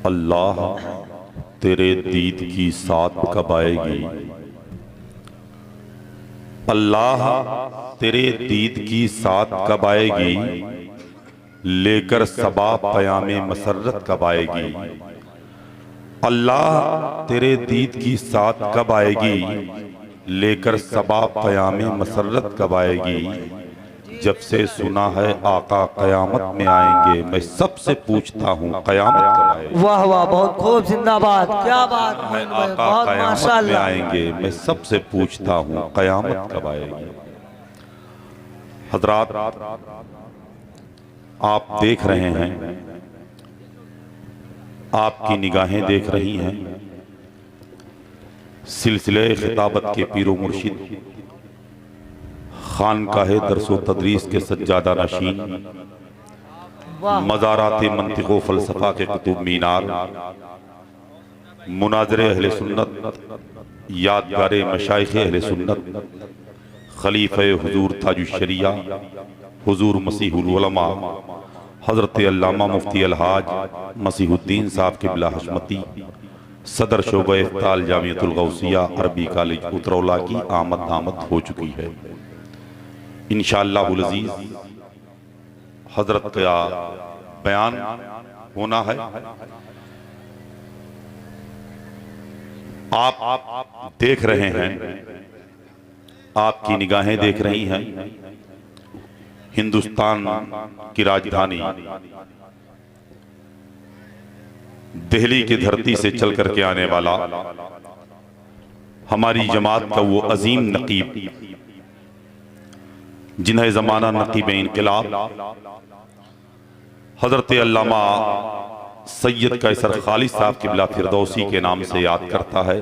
अल्लाह तेरे दीद की साथ कब आएगी। अल्लाह तेरे दीद की साथ कब आएगी, लेकर सबा पयामे मसर्रत कब आएगी। अल्लाह तेरे दीद की साथ कब आएगी, लेकर सबा पयामे मसर्रत कब आएगी। जब से सुना है आका कयामत में आएंगे, मैं सबसे पूछता हूँ कयामत कब आएगी। वाह वाह, बहुत खूब, जिंदाबाद, क्या बात है मोइन भाई, आका बहुत कयामत में माशाल्लाह। आएंगे, मैं सबसे पूछता हूँ कयामत कब आएगी। हजरात, आप देख रहे हैं, आपकी निगाहें देख रही हैं, सिलसिले खिताबत के पीरो मुर्शिद खानकाहे दरसो तदरीस के सज्जादा नशीन, मज़ारात मंतिक़ो फ़लसफ़ा के कुतुब मीनार, मुनाज़रे अहले सुन्नत, यादगारे मशाइख़े अहले सुन्नत, खलीफ़े हुज़ूर ताजुश्शरिया हुज़ूर मसीहुल उलमा हज़रत अल्लामा मुफ्ती अलहाज मसीहुद्दीन साहब क़िबला हशमती, सदर शोबा इफ्ताल जामियतुल गौसिया अरबी कॉलेज उतरौला की आमद हो चुकी है। इंशाअल्लाहुल अज़ीज़ हजरत का बयान होना है। आप देख रहे हैं, आपकी निगाहें देख रही हैं, हिंदुस्तान की राजधानी दिल्ली की धरती से चल करके आने वाला हमारी जमात का वो अजीम नकीब, जिन्हें ज़माना नकीब इनकलाब हज़रत अल्लामा सैयद कैसर खालिद साहब क़िबला फिरदौसी के नाम से याद करता है,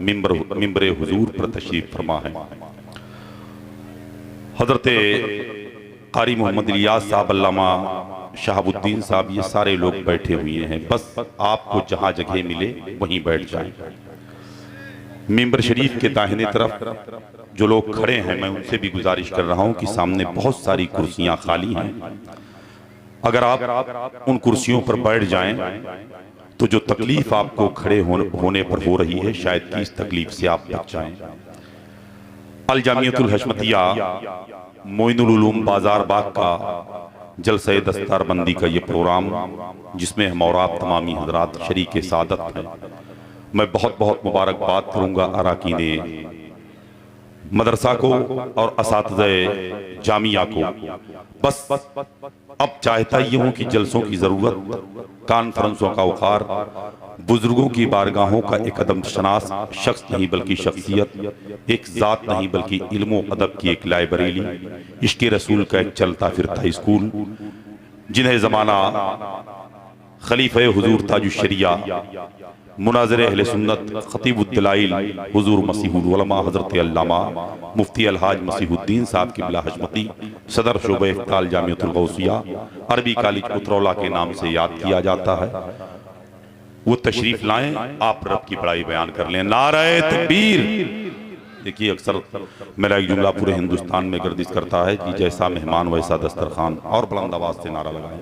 मिंबर हुजूर पर तशरीफ फरमा है। हज़रत कारी मोहम्मद इलियास साहब, अल्लामा शहाबुद्दीन साहब, ये सारे लोग बैठे हुए हैं। बस आपको जहाँ जगह मिले वहीं बैठ जाएं। मिंबर शरीफ के दाहिने तरफ जो लोग खड़े हैं, मैं उनसे भी गुजारिश कर रहा हूं कि सामने बहुत सारी कुर्सियां खाली हैं। अगर आप उन कुर्सियों पर बैठ जाएं तो जो तकलीफ आपको खड़े होने पर हो रही है, शायद कि इस तकलीफ से आप बच जाएं। अल जामियतुल हशमतिया मोइनुल उलूम बाजार बाग का जलसे दस्तारबंदी का ये प्रोग्राम, जिसमें हम और आप तमामी हजरात शरीक सादत हैं, मैं बहुत बहुत मुबारकबाद करूंगा अराकीने मदरसा को और असातिज़े जामिया को। बस अब चाहता ये हूँ कि जलसों की ज़रूरत, कॉन्फ्रेंसों का औकार, बुजुर्गों की बारगाहों का एक कदम शनास शख्स नहीं बल्कि शख्सियत, एक ज़ात नहीं बल्कि इल्म व अदब की एक लाइब्रेरी, इश्क़ रसूल का एक चलता फिरता स्कूल, जिन्हें ज़माना खलीफ़े हुज़ूर ताजुश्शरिया मुनाज़िर अहले सुन्नत खतीबुद्दलाइल हुज़ूर मसीहुल उलमा हज़रत अल्लामा मुफ्ती अलहाज मसीहुद्दीन साहब क़िबला हशमती, सदर शोबा इफ्ताल जामियतुल गौसिया अरबी कॉलेज उतरौला के नाम से याद किया जाता है, वो तशरीफ लाएं, आप रब की बड़ाई बयान कर लें। नारे तकबीर। देखिए, अक्सर मेरा एक जुमला पूरे हिंदुस्तान में गर्दिश करता है कि जैसा मेहमान वैसा दस्तरखान, और बुलंद आवाज से नारा लगाएं।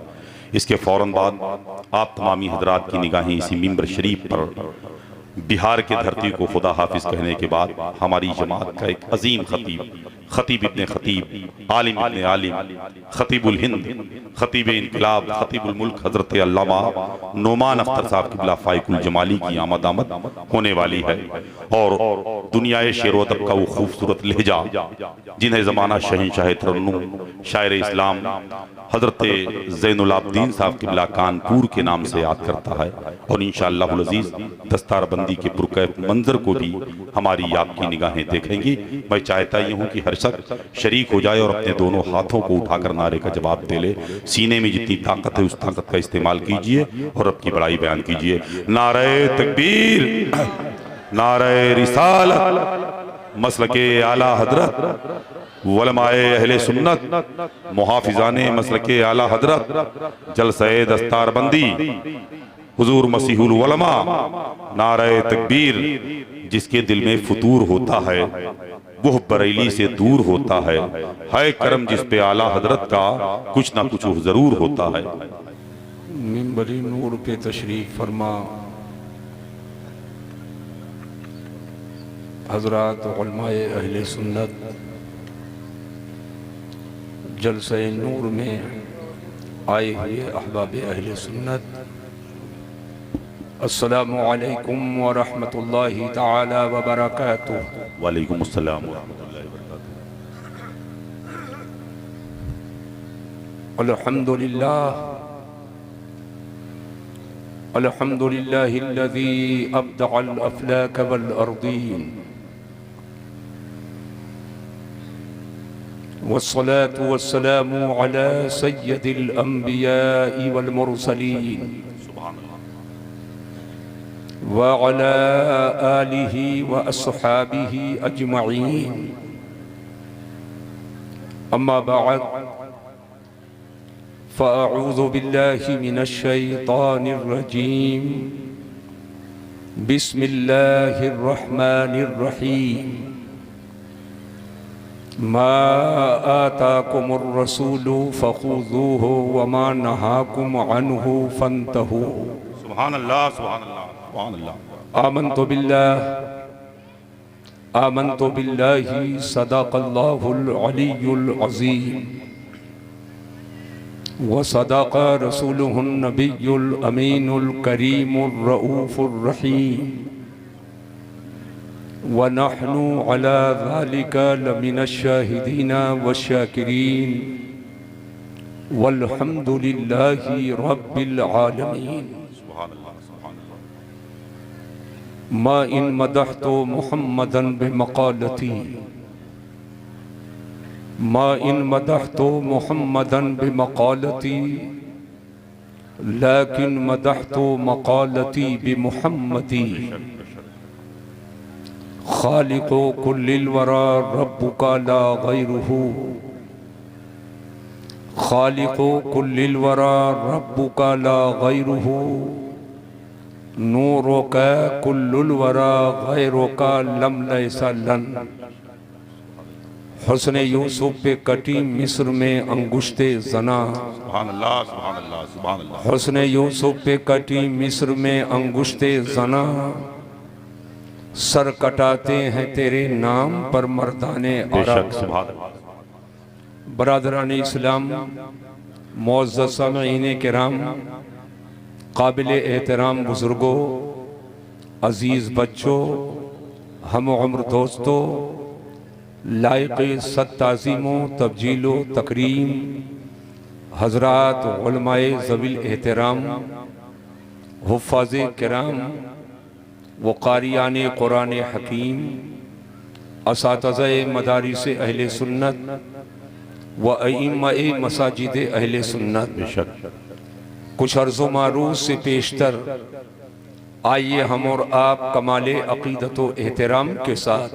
इसके फौरन बाद आप तमामी हजरात की निगाहें इसी मिंबर शरीफ पर बिहार की धरती को खुदा हाफिज कहने के बाद हमारी जमात का एक अजीम खतीब, खतीब इब्ने खतीब, आलिम इब्ने आलिम, खतीबुल हिंद, खतीब इनकलाब, खतीबुल मुल्क हजरत अल्लामा नोमान अख्तर साहब क़िबला फाइकुल जमाली की आमद होने वाली है। और दुनियाए शेर व अदब का वो खूबसूरत लहजा, जिन्हें ज़माना शहंशाह तरन्नुम, शायर इस्लाम हजरत ज़ैनुल आबदीन साहब क़िबला कानपुर के नाम से याद करता है। और इंशाअल्लाहुल अज़ीज़ दस्तारबंदी के पुरकैफ मंजर को भी हमारी आपकी निगाहें देखेंगी। मैं चाहता ही हूँ कि हर शख्स शरीक हो जाए और अपने दोनों हाथों को उठाकर नारे का जवाब दे ले। सीने में जितनी ताकत है उस ताकत का इस्तेमाल कीजिए और अपनी बड़ाई बयान कीजिए। नारे तकबीर, नारे रिसालत, मसलके आला हजरत, उलमाए अहले सुन्नत, मुहाफिजाने मसलके आला हजरत, जलसे दस्तारबंदी हुजूर मसीहुल उलमा, नारे तकबीर। जिसके दिल में फतूर होता है वह बरेली से दूर होता है करम जिस पे आला हजरत का कुछ ना कुछ जरूर होता है। मिंबरी नूर पे तशरीफ़ फरमा हज़रात उलमाए अहले सुन्नत जलसे नूर में आए हुए अहबाब अहले सुन्नत, अस्सलामु अलैकुम व रहमतुल्लाहि ताला व बरकातुहू। वालेकुम अस्सलाम व रहमतुल्लाहि व बरकातुहू। अल्हम्दुलिल्लाह अल्हम्दुलिल्लाहिल्लज़ी अब्दअल अफ़लाक वल अर्दीन वस्सलातु वस्सलामु अला सय्यदिल अंबिया'i वल मुरसलीन व अला आलिहि व अस्हाबिहि अजमईन। अम्मा बअद फ़अऊज़ु बिल्लाहि मिनश शैतानिर रजीम। बिस्मिल्लाहिर रहमानिर रहीम। मा आताकुमुर रसूलु फ़ख़ुज़ूहु व मा नहाकुम अन्हु फ़न्तहू। सुभान अल्लाह, सुभान अल्लाह, सुभान अल्लाह। आमन्तु बिल्लाहि सदक़ल्लाहुल अलियुल अज़ीम व सदक़ रसूलुहुन नबियुल अमीनुल करीमुर रऊफ़ुर रहीम व नहनु अला ज़ालिका लमिनश शाहिदीना वश्शाकिरीन वल्हम्दुलिल्लाहि रब्बिल आलमीन। मा इन मदहतु मुहम्मदन बिमक़ालती मा इन मदहतु मुहम्मदन बिमक़ालती लाकिन मदहतु मक़ालती बिमुहम्मदी। खालिक़ु कुल्लिल वरा रब्बुका ला गैरुहु खालिक़ु कुल्लिल वरा रब्बुका ला गैरुहु नूरुका कुल्लुल वरा गैरुका लम लैसा लन। हुस्ने यूसुफ पे कटी मिस्र में अंगुश्ते जना। सुभान अल्लाह, सुभान अल्लाह, सुभान अल्लाह। हुस्ने यूसुफ पे कटी मिस्र में अंगुश्ते जना। सर कटाते हैं तेरे नाम पर मर्दाने अरब। बरादरान इस्लाम, मुअज़्ज़ज़ सामईन किराम, काबिल एहतराम बुजुर्गों, अजीज़ बच्चों, हम उम्र दोस्तों, लायक सद ताज़ीमो तब्जीलो तकरीम हज़रात उलमाए ज़वील एहतराम, हुफ़्फ़ाज़े किराम व क़ारियाने क़ुरान हकीम, असातिज़े मदारिस अहले सुन्नत व अइम्माए मसाजिद अहले सुन्नत। कुछ अर्ज़ो मारूफ़ से पेशतर आइए हम और आप कमाले अक़ीदत व एहतराम के साथ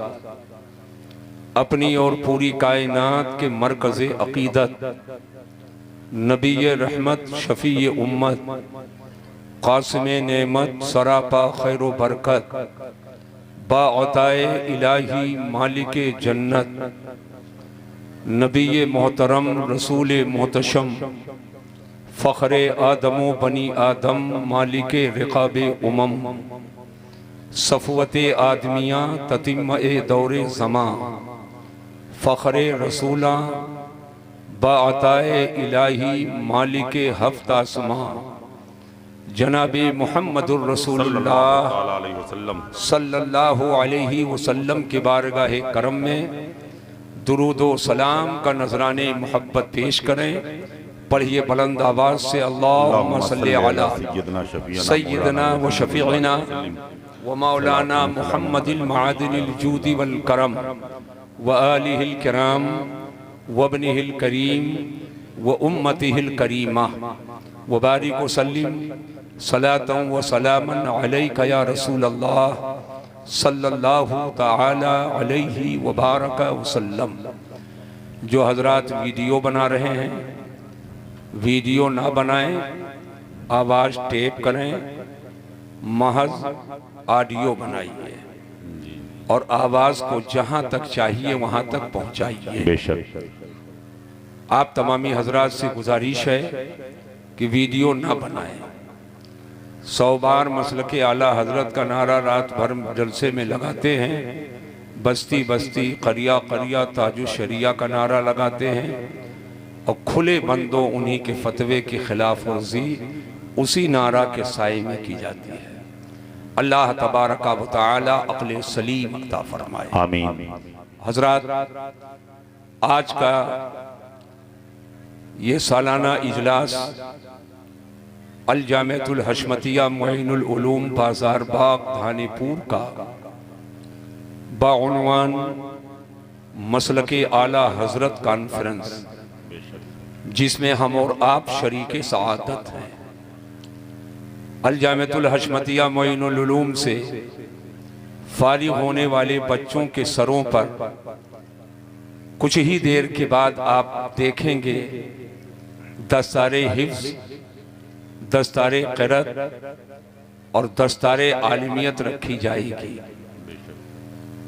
अपनी और पूरी कायनात के मरकज़े अक़ीदत नबी रहमत शफ़ी उम्मत क़ासिम नेमत सरापा खैर व बरकत बाअताए इलाही मालिक जन्नत नबी मोहतरम रसूल मोहतशम फ़ख्रे आदमो बनी आदम मालिक रिक़ाब उमम सफ़वत आदमिया ततिम्मे दौरे ज़मा फ़ख्रे रसूला बाअताए इलाही मालिक हफ़्त आसमा जनाबे मुहम्मदुर रसूलुल्लाह सल्लल्लाहु अलैहि वसल्लम के बारगाह करम में दुरूद व सलाम का नजराने मोहब्बत पेश करें। पढ़िए बुलंद आवाज़ से अल्लाहुम्मा सल्ली अला सय्यदना व शफ़ीअना व मौलाना मुहम्मदिल मआदिनिल जूदी वल करम व आलिहिल किराम व इब्निहिल करीम व उम्मतिहिल करीमा व बारिक व सल्लिम सलातन व सलामन अलैका या रसूल अल्लाह सल्लल्लाहु ताला अलैहि व बारक वसल्लम। जो हजरात वीडियो बना रहे हैं, वीडियो ना बनाएं, आवाज़ टेप करें, महज ऑडियो बनाइए और आवाज़ को जहाँ तक चाहिए वहाँ तक पहुँचाइए। बेशक आप तमामी हजरात से गुजारिश है कि वीडियो ना बनाएं। 100 बार मसलके आला हजरत का नारा रात भर जलसे में लगाते हैं, बस्ती बस्ती करिया करिया ताजु शरिया का नारा लगाते हैं और खुले बंदों उन्हीं के फतवे की खिलाफ वर्जी उसी नारा के साए में की जाती है। अल्लाह तबारक व तआला अक्ल सलीम अता फरमाए, आमीन। हजरात, आज का ये सालाना इजलास अल जामिअतुल हशमतिया मुईनुल उलूम बाजार बाग धानीपुर का बाउनवान मसलके आला हजरत कॉन्फ्रेंस, जिसमें हम और आप शरीके सआदत हैं। अल जामिअतुल हशमतिया मुईनुल उलूम से फारिग होने वाले बच्चों के सरों पर कुछ ही देर के बाद आप देखेंगे दस्तारे हिफ्ज़, दस्तारे क़िरात और दस्तारे आलिमियत रखी जाएगी।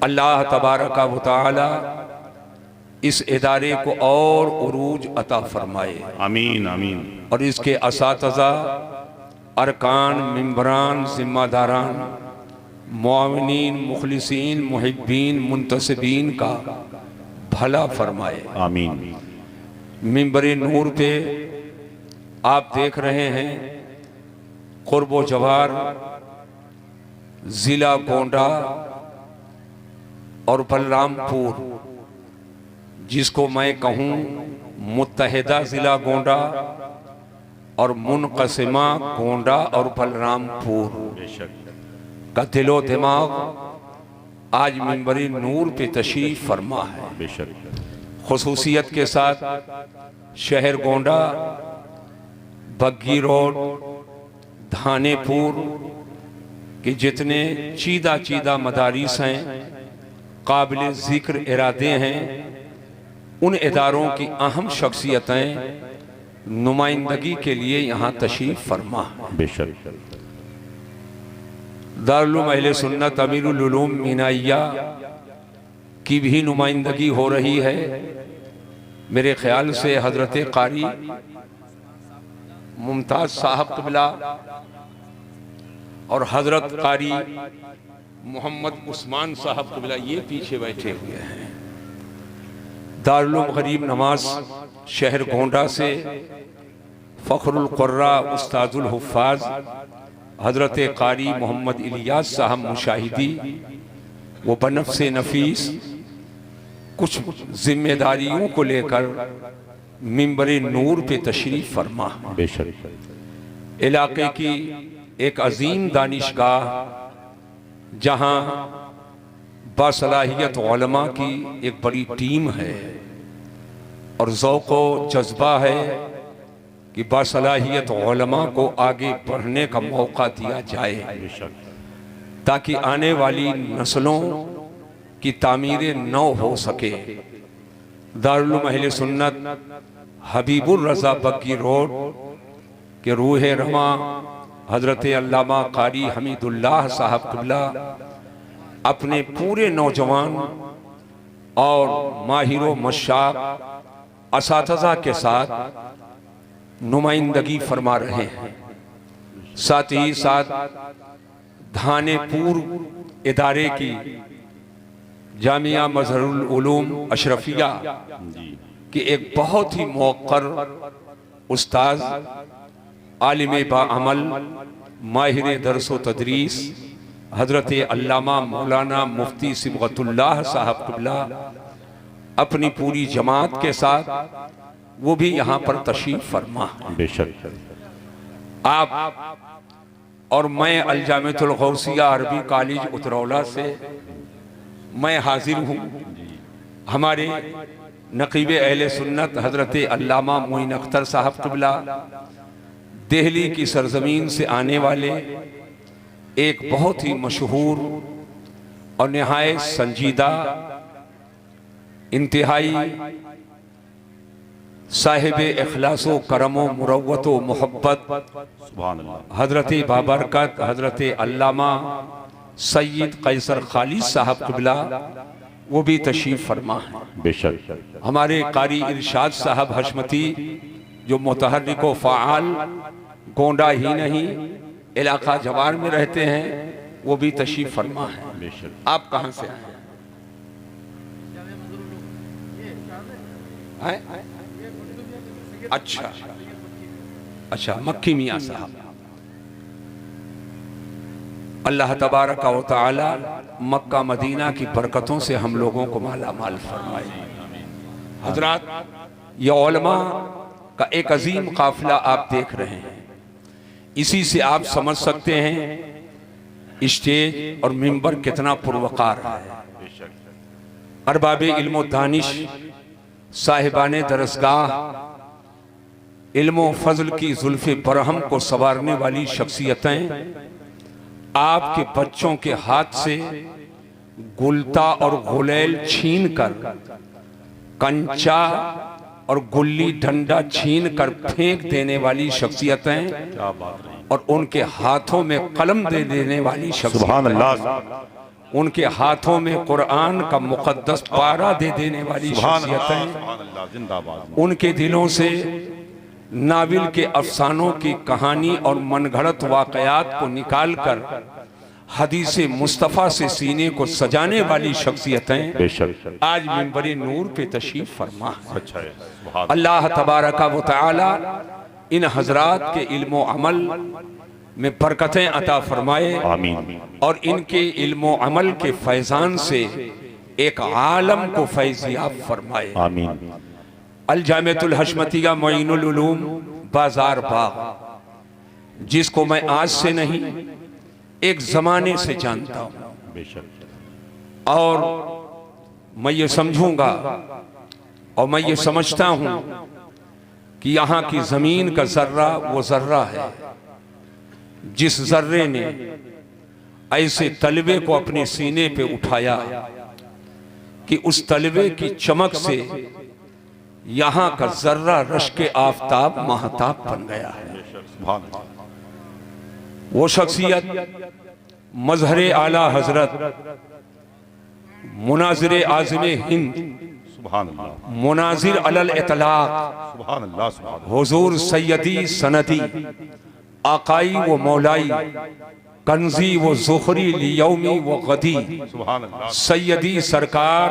अल्लाह तबारक व तआला इस इदारे को और उरूज अता फरमाए, आमीन आमीन। और इसके असातिज़ा, अरकान, मिंबरान, जिम्मेदारान, मुआविनीन, मुखलिसीन, मुहिब्बीन, मुंतसिबीन का भला फरमाए, आमीन। मिंबरे नूर पे आप देख रहे हैं कुर्बो जवार जिला गोंडा और बलरामपुर, जिसको मैं कहूँ मुत्तहिदा जिला गोंडा और मुनक़सिमा गोंडा और बलरामपुर का दिलो दिमाग आज मिंबरी नूर पे तशरीफ फरमा है। बेशक खुसूसियत के साथ शहर गोंडा, बग्गी रोड, धानेपुर के जितने चीदा चीदा मदारिस हैं, काबिल ज़िक्र इरादे हैं, उन इदारों की अहम शख्सियतें नुमाइंदगी के लिए यहाँ तशरीफ फरमा है। बेशक दारुल उलूम अहले सुन्नत अमीरुल उलूम मीनाइया की भी नुमाइंदगी हो रही है। मेरे ख्याल से हजरत कारी मुमताज साहब क़िबला और हजरत कारी मोहम्मद उस्मान साहब क़िबला ये पीछे बैठे हुए हैं। दारुल उलूम गरीब नवाज शहर गोंडा से फ़ख्रुल क़ुर्रा उस्ताजुल हुफ़्फ़ाज़ हजरत कारी मोहम्मद इलियास साहब मुशाहिदी वो बनफ़्से नफीस कुछ जिम्मेदारियों को लेकर मिंबरे नूर पे तशरीफ फरमा। बेशक इलाके की एक अजीम दानिशगाह, जहाँ बासलाहियत उलमा की एक बड़ी टीम है और ज़ौक़ व जज्बा है कि बासलाहियत उलमा को आगे बढ़ने का मौका दिया जाए, ताकि आने वाली नस्लों की तामीर नौ हो सके। दारुल उलूम अहले सुन्नत हबीबुर रज़ा बग्गी रोड के रूह रमा हजरत अल्लामा कारी हमीदुल्लाह साहब क़िबला अपने पूरे नौजवान और माहिर मशाक असातिज़ा के साथ नुमाइंदगी फरमा रहे हैं। साथ ही साथ धानेपुर इदारे की जामिया मज़हरुल उलूम अशरफिया की एक बहुत ही मौक़र उस्ताद, आलिम बाअमल, माहिर दरस व तदरीस हजरत अल्लामा मौलाना मुफ्ती सिबगतुल्लाह साहब क़िबला अपनी पूरी जमात के साथ वो भी यहाँ पर तशरीफ फरमा। बेशक आप और मैं अल जामिअतुल गौसिया अरबी कॉलेज उतरौला से मैं हाजिर हूँ। हमारे नक़ीब अहले सुन्नत हजरत अल्लामा मोइन अख्तर साहब क़िबला दिल्ली की सरजमीन से आने वाले एक बहुत ही मशहूर और निहायत संजीदा, इंतहाई साहिब इखलासो करमो मुरव्वतो मोहब्बत सुभान अल्लाह हजरत बाबरकत हजरत अल्लामा सैयद कैसर खालिद साहब क़िबला वो भी तशरीफ फरमा है। बेशक हमारे कारी इरशाद साहब हशमती जो मुतहर्रिक व फ़आल गोंडा ही नहीं इलाका जवार में रहते हैं, वो भी तशरीफ फरमा है। आप कहाँ से आए? अच्छा अच्छा, मक्की मियाँ साहब। अल्लाह तबारक व तआला मक्का मदीना की बरकतों से हम लोगों को माला माल फरमाए। हजरात, ये उलमा का एक अजीम काफिला आप देख रहे हैं। इसी से आप समझ सकते हैं स्टेज और मिंबर कितना पुरवकार है। अरबाबे इल्म दानिश, साहिबाने दरसगाह, इल्म फजल की जुल्फे बरहम को संवारने वाली शख्सियतें आपके बच्चों के हाथ से गुलता और गुलेल छीन कर, कंचा और गुल्ली डंडा छीन कर फेंक देने वाली शख्सियतें और उनके हाथों में कलम दे देने वाली शख्सियतें, उनके हाथों में कुरान का मुकद्दस पारा दे देने वाली शख्सियतें, उनके दिलों से नाविल के अफसानों की कहानी और मनगढ़ंत वाकयात को निकालकर हदीस मुस्तफ़ा से सीने को सजाने वाली शख्सियतें आज मिंबर नूर पे तशरीफ फरमा है। अल्लाह तबारक व तआला इन हजरात के इल्म अमल में बरकतें अता फरमाए, आमीन। और इनके इल्म अमल के फैजान से एक आलम को फैज़याब फरमाए, आमीन। अल जामिअतुल हशमतिया मुईनुल उलूम बाजार बाग, जिसको मैं आज से नहीं एक जमाने से जानता हूं, और मैं ये समझूंगा और मैं ये समझता हूं कि यहाँ की जमीन का जर्रा वो जर्रा है जिस जर्रे ने ऐसे तलवे को अपने सीने पे उठाया कि उस तलवे की चमक से यहाँ का जर्रा रश के आफताब महताब बन गया है। वो शख्सियत मजहरे आला हजरत मुनाजिर आज़िम हिंद मुनाजिर अलल इतलाक हुजूर सैयदी सनदी आकाई व मौलाई कंजी व ज़ुखरी लियौमी व गदी सैयदी सरकार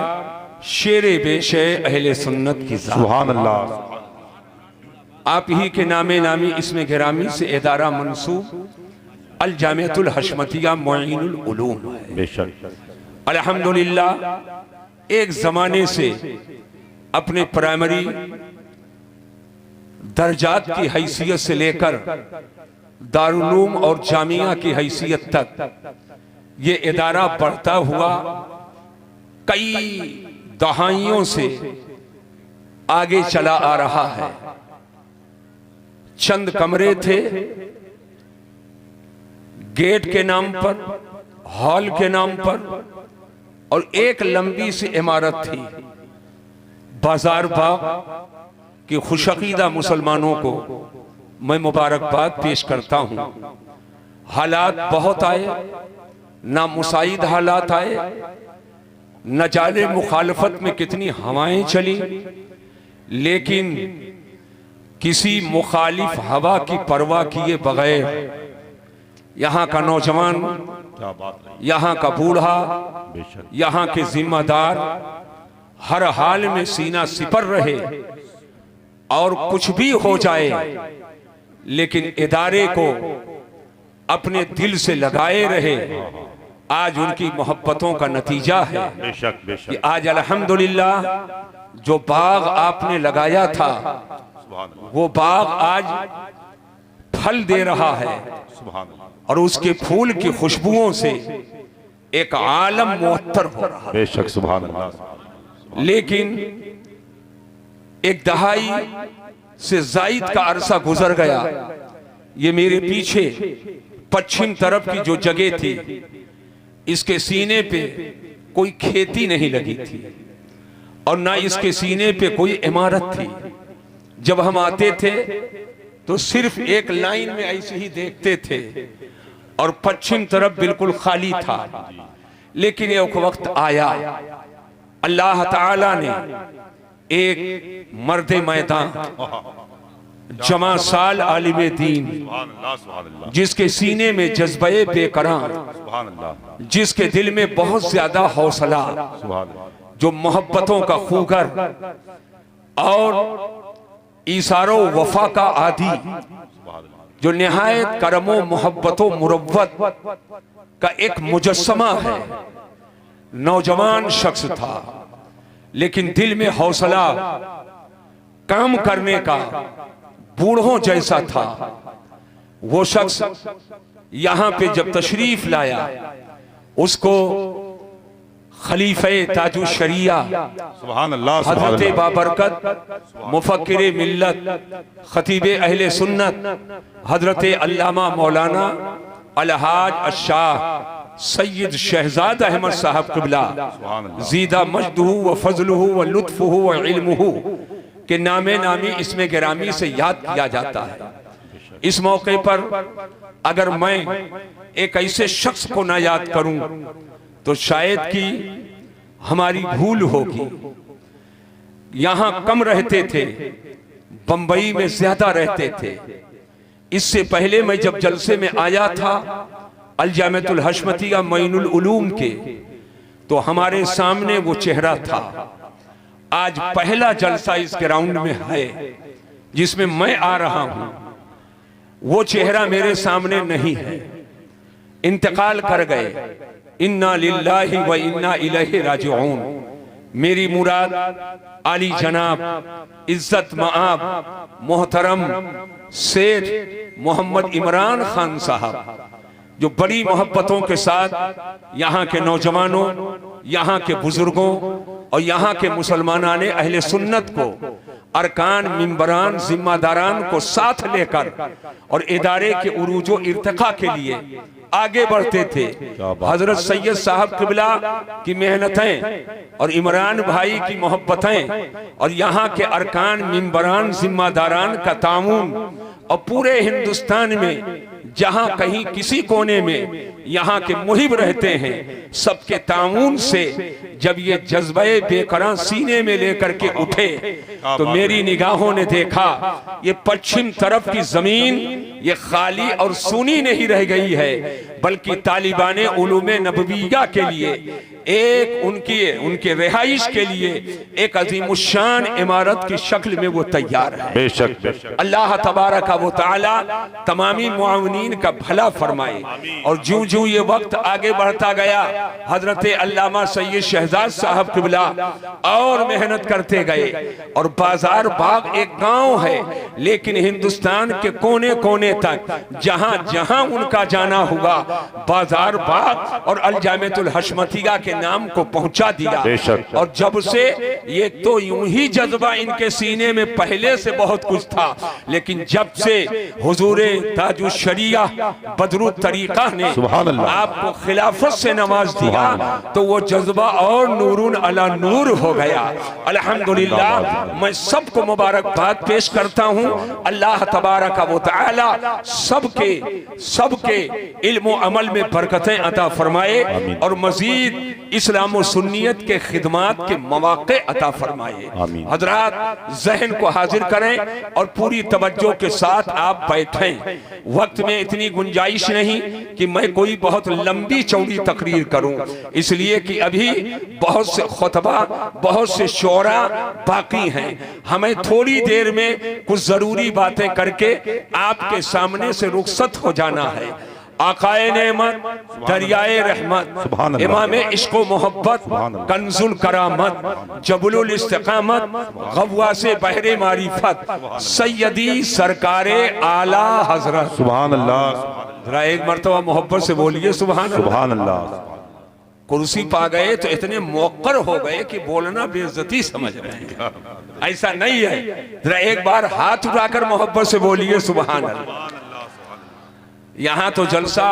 शेरे बेशे अहले सुन्नत की सुभान अल्लाह। आप ही के नामे नामी इसमें गिरामी से इदारा मंसूब अल जामिअतुल हशमतिया मुईनुल उलूम है। अल्हम्दुलिल्लाह एक जमाने से अपने प्राइमरी दर्जात की हैसियत से लेकर दारुल उलूम और जामिया की हैसियत तक ये इदारा बढ़ता हुआ कई दहाइयों से आगे चला आ रहा है। चंद कमरे थे, गेट के नाम पर, हॉल के नाम पर, और एक लंबी सी इमारत थी। बाजार बाग की खुशअकीदा मुसलमानों को मैं मुबारकबाद पेश करता हूं। हालात बहुत आए, ना मुसाइद हालात आए, न जाले मुखालफत में कितनी हवाएं चली, लेकिन किसी मुखालिफ हवा की परवाह किए बगैर यहाँ का नौजवान, यहाँ का बूढ़ा, यहाँ के जिम्मेदार हर हाल में सीना सिपर रहे और कुछ भी हो जाए लेकिन इदारे को अपने दिल से लगाए रहे। आज उनकी मोहब्बतों का नतीजा है कि आज अल्हम्दुलिल्लाह जो बाग आपने लगाया था वो बाग आज फल दे रहा है और उसके फूल की खुशबुओं से एक आलम मुअत्तर हो रहा है। बेशक सुभान अल्लाह। लेकिन एक दहाई से जायद का अरसा गुजर गया। ये मेरे पीछे पश्चिम तरफ की जो जगह थी, इसके सीने पे कोई खेती नहीं लगी थी और ना इसके सीने पे कोई इमारत थी। जब हम आते थे तो सिर्फ एक लाइन में ऐसे ही देखते थे और पश्चिम तरफ बिल्कुल खाली था। लेकिन एक वक्त आया, अल्लाह ताला ने एक मर्द मैदान, जमा साल आलिम दीन, सुभान अल्लाह, सुभान अल्लाह, जिसके सीने में जज्बे बेकरार, सुभान अल्लाह, जिसके दिल में बहुत ज्यादा हौसला, सुभान अल्लाह, जो मोहब्बतों का खूगर और ईसारो वफा का आदी, सुभान अल्लाह, जो निहायत करमो मोहब्बतों मुरव्वत का एक मुजस्समा है। नौजवान शख्स था लेकिन दिल में हौसला काम करने का बूढ़ों जैसा था। वो शख्स यहां पे जब तशरीफ लाया, उसको खलीफे ताजुश शरिया सुभान अल्लाह, सुभान हजरत अल्लाह, बाबरकत मुफक्किर मिल्लत खतीब अहले सुन्नत हजरत अल्लामा मौलाना अलहाज अशाह सैयद शहजाद अहमद साहब क़िबला ज़ीदा मजदहू व फजलहू व लुत्फ़हू व इल्मुहू के नामे नामी इसमें गिरामी से याद किया जाता है। इस मौके पर अगर मैं एक ऐसे शख्स को ना याद करूं तो शायद कि हमारी भूल होगी। यहां कम रहते थे, बंबई में ज्यादा रहते थे। इससे पहले मैं जब जलसे में आया था अल जामिअतुल हशमतिया मईनुल उलूम के, तो हमारे सामने वो चेहरा था। आज पहला जलसा इस ग्राउंड में है जिसमें मैं आ रहा हूं, वो चेहरा मेरे सामने नहीं है, इंतकाल कर गए। इन्ना लिल्लाहि व इन्ना इलैहि राजिऊन। मेरी मुराद आली जनाब इज्जत मआब मोहतरम शेर मोहम्मद इमरान खान साहब, जो बड़ी मोहब्बतों के साथ यहाँ के नौजवानों, यहाँ के बुजुर्गों और यहाँ के मुसलमानान अहले सुन्नत को, अरकान, मिंबरान, जिम्मेदारान को साथ लेकर और इदारे के उरूजो इर्तिका के लिए आगे बढ़ते थे। हजरत सैयद साहब क़िबला की मेहनतें और इमरान भाई की मोहब्बतें और यहाँ के अरकान, मिंबरान, जिम्मेदारान का ताउन और पूरे हिंदुस्तान में जहां कहीं किसी कोने में यहाँ के मुहिब रहते हैं, सबके ताउन से जब ये जज्बे बेकरां सीने में लेकर के उठे तो मेरी निगाहों ने देखा ये पश्चिम तरफ की जमीन ये खाली और सूनी नहीं रह गई है, बल्कि तालिबाने उलूमे नबविया के लिए एक उनके रिहाइश के लिए एक अजीमुशान इमारत की शक्ल में वो तैयार है। बेशक बेशक। अल्लाह तबारक व तआला तमामी मुआविनीन का भला फरमाए। और ज्यों ज्यों ये वक्त आगे बढ़ता गया, हजरत अल्लामा सैयद शहजाद साहब क़िबला और मेहनत करते गए। और बाजार बाग एक गांव है, लेकिन हिंदुस्तान के कोने कोने तक जहां जहां उनका जाना हुआ, बाजार बाग और अल जामिअतुल हशमतिया के नाम को पहुंचा दिया। और जब से ये तो यूं ही जज्बा इनके सीने में पहले से बहुत कुछ था, लेकिन जब से हुजूरे ताजुश शरिया बदरुत तरीका ने आपको खिलाफत से नवाज दिया तो वो जज्बा और नूरुन अला नूर हो गया। अल्हम्दुलिल्लाह, मैं सबको मुबारकबाद पेश करता हूँ। अल्लाह तबारक व तआला सबके इल्म व अमल में बरकतें अता फरमाए और मजीद इस्लाम और सुन्नियत के खिदमात के मौके अता फरमाए। हजरात जहन को हाजिर करें और पूरी तवज्जो के साथ आप बैठें। वक्त में इतनी गुंजाइश नहीं कि मैं कोई बहुत लंबी चौड़ी तकरीर करूं, इसलिए कि अभी बहुत से खुतबा, बहुत से शोरा बाकी हैं। हमें थोड़ी देर में कुछ जरूरी बातें करके आपके सामने से रुखसत हो जाना है। आकाए नेमत, दरियाए रहमत, इमामे इश्क़ो मोहब्बत, कंजुल करामत, जबुलुल इस्तिकामत, गव्वासे बहरे मारिफत, सैयदी सरकारे आला हजरत। सुभान अल्लाह। जरा एक मर्तबा मोहब्बत से बोलिए सुभान अल्लाह। कुर्सी पा गए तो इतने मौक्कर हो गए कि बोलना बेइज्जती समझ रहे हैं। ऐसा नहीं है, जरा एक बार हाथ उठाकर मोहब्बत से बोलिए सुभान अल्लाह। यहाँ तो जलसा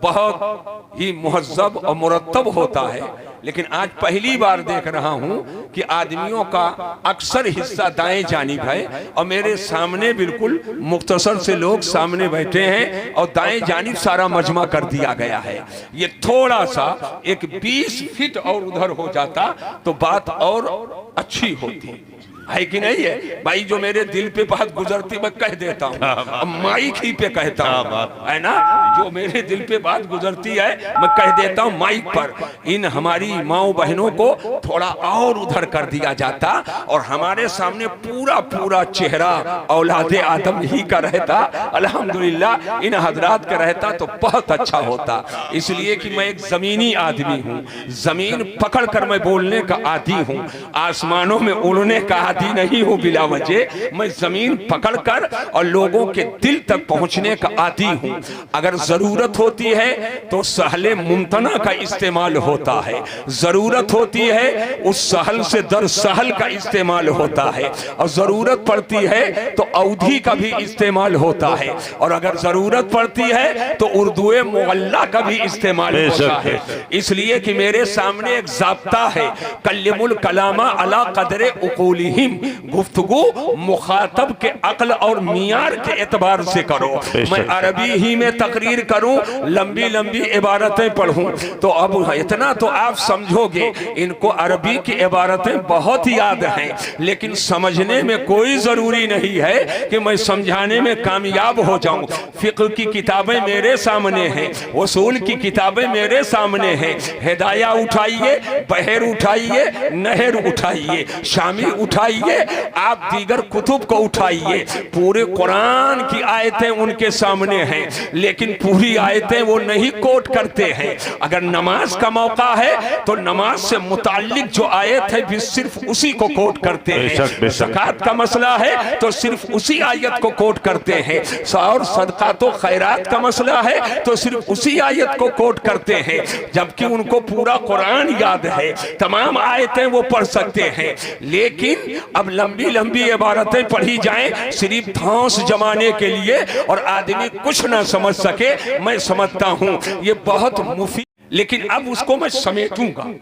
बहुत ही मुहज्जब और मुरत्तब होता है, लेकिन आज पहली बार देख रहा हूँ कि आदमियों का अक्सर हिस्सा दाएं जानिब है और मेरे सामने बिल्कुल मुख्तसर से लोग सामने बैठे हैं और दाएं जानिब सारा मजमा कर दिया गया है। ये थोड़ा सा एक 20 फीट और उधर हो जाता तो बात और अच्छी होती। है कि नहीं है भाई? जो मेरे दिल पे बात गुजरती मैं कह देता हूँ, अब माइक ही पे कहता हूँ, है ना? जो मेरे दिल पे बात गुजरती है मैं कह देता हूँ माइक पर। इन हमारी माओ बहनों को थोड़ा और उधर कर दिया जाता और हमारे सामने पूरा पूरा चेहरा औलादे आदम ही का रहता, अल्हम्दुलिल्लाह इन हजरात का रहता तो बहुत अच्छा होता। इसलिए कि मैं एक जमीनी आदमी हूँ, जमीन पकड़ कर मैं बोलने का आदी हूँ, आसमानों में उड़ने का आदी नहीं हूँ बिला वजह। मैं जमीन पकड़कर और लोगों के दिल तक पहुंचने का आदी हूँ। अगर जरूरत होती है तो सहले मुमतना का इस्तेमाल होता है, जरूरत होती है उस सहल से दर सहल का इस्तेमाल होता है, और जरूरत पड़ती है तो अवधि का भी इस्तेमाल होता है, और अगर जरूरत पड़ती है तो उर्दुए मुअल्ला का भी इस्तेमाल होता है। इसलिए कि मेरे सामने एक ज़ाब्ता है, कल्लिमुल कलामा अला कदरे उकूलिहिम, गुफ्तगू मुखातब के अक्ल और मियार के एतबार से करो। मैं अरबी ही में तकरीर करूं, लंबी लंबी इबारतें पढ़ूं तो अब इतना तो आप समझोगे। इनको अरबी की इबारतें बहुत याद हैं, लेकिन समझने में कोई जरूरी नहीं है कि मैं समझाने में कामयाब हो जाऊं। फिक्र की किताबें मेरे सामने हैं, उसूल की किताबें मेरे सामने हैं। हिदाया उठाइए, बहर उठाइए, नहर उठाइए, शामी उठाइए, आप दीगर कुतुब को उठाइए। पूरे कुरान की आयतें उनके सामने हैं, लेकिन पूरी आयतें वो नहीं कोट करते हैं। अगर नमाज का मौका है तो नमाज से मुताल्लिक जो आयत है भी सिर्फ उसी को कोट करते हैं। ज़कात का मसला है तो सिर्फ उसी आयत को कोट करते हैं, और सदका तो खैरात का मसला है तो सिर्फ उसी आयत को कोट करते हैं, जबकि उनको पूरा कुरान याद है, तमाम आयतें वो पढ़ सकते हैं। लेकिन अब लंबी लंबी इबारतें पढ़ी जाएं सिर्फ धौंस जमाने के लिए और आदमी कुछ ना समझ सके, मैं समझता हूं ये बहुत मुफीद। लेकिन अब उसको मैं समेटूंगा।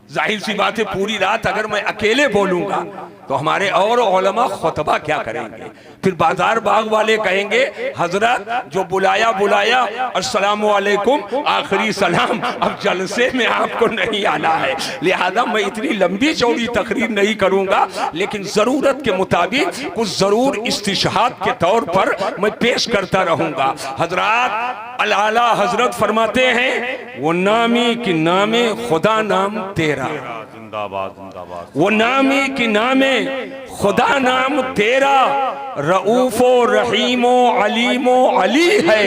जाहिर सी बात है, पूरी रात अगर मैं अकेले बोलूंगा तो हमारे और उलमा खुतबा क्या करेंगे? फिर बाजार बाग वाले कहेंगे हजरत जो बुलाया बुलाया, अस्सलामु अलैकुम, आखिरी सलाम, अब जलसे में आपको नहीं आना है। लिहाजा मैं इतनी लंबी चौड़ी तकरीर नहीं करूंगा, लेकिन जरूरत के मुताबिक कुछ जरूर इस्तिशहाद के तौर पर मैं पेश करता रहूंगा। हजरत अल-आला हजरत फरमाते हैं, वो नामी की नामे खुदा नाम तेरा, जिंदाबाद जिंदाबाद, वो नामी की नामे खुदा नाम तेरा, रऊफो रहीमो अलीमो अली है,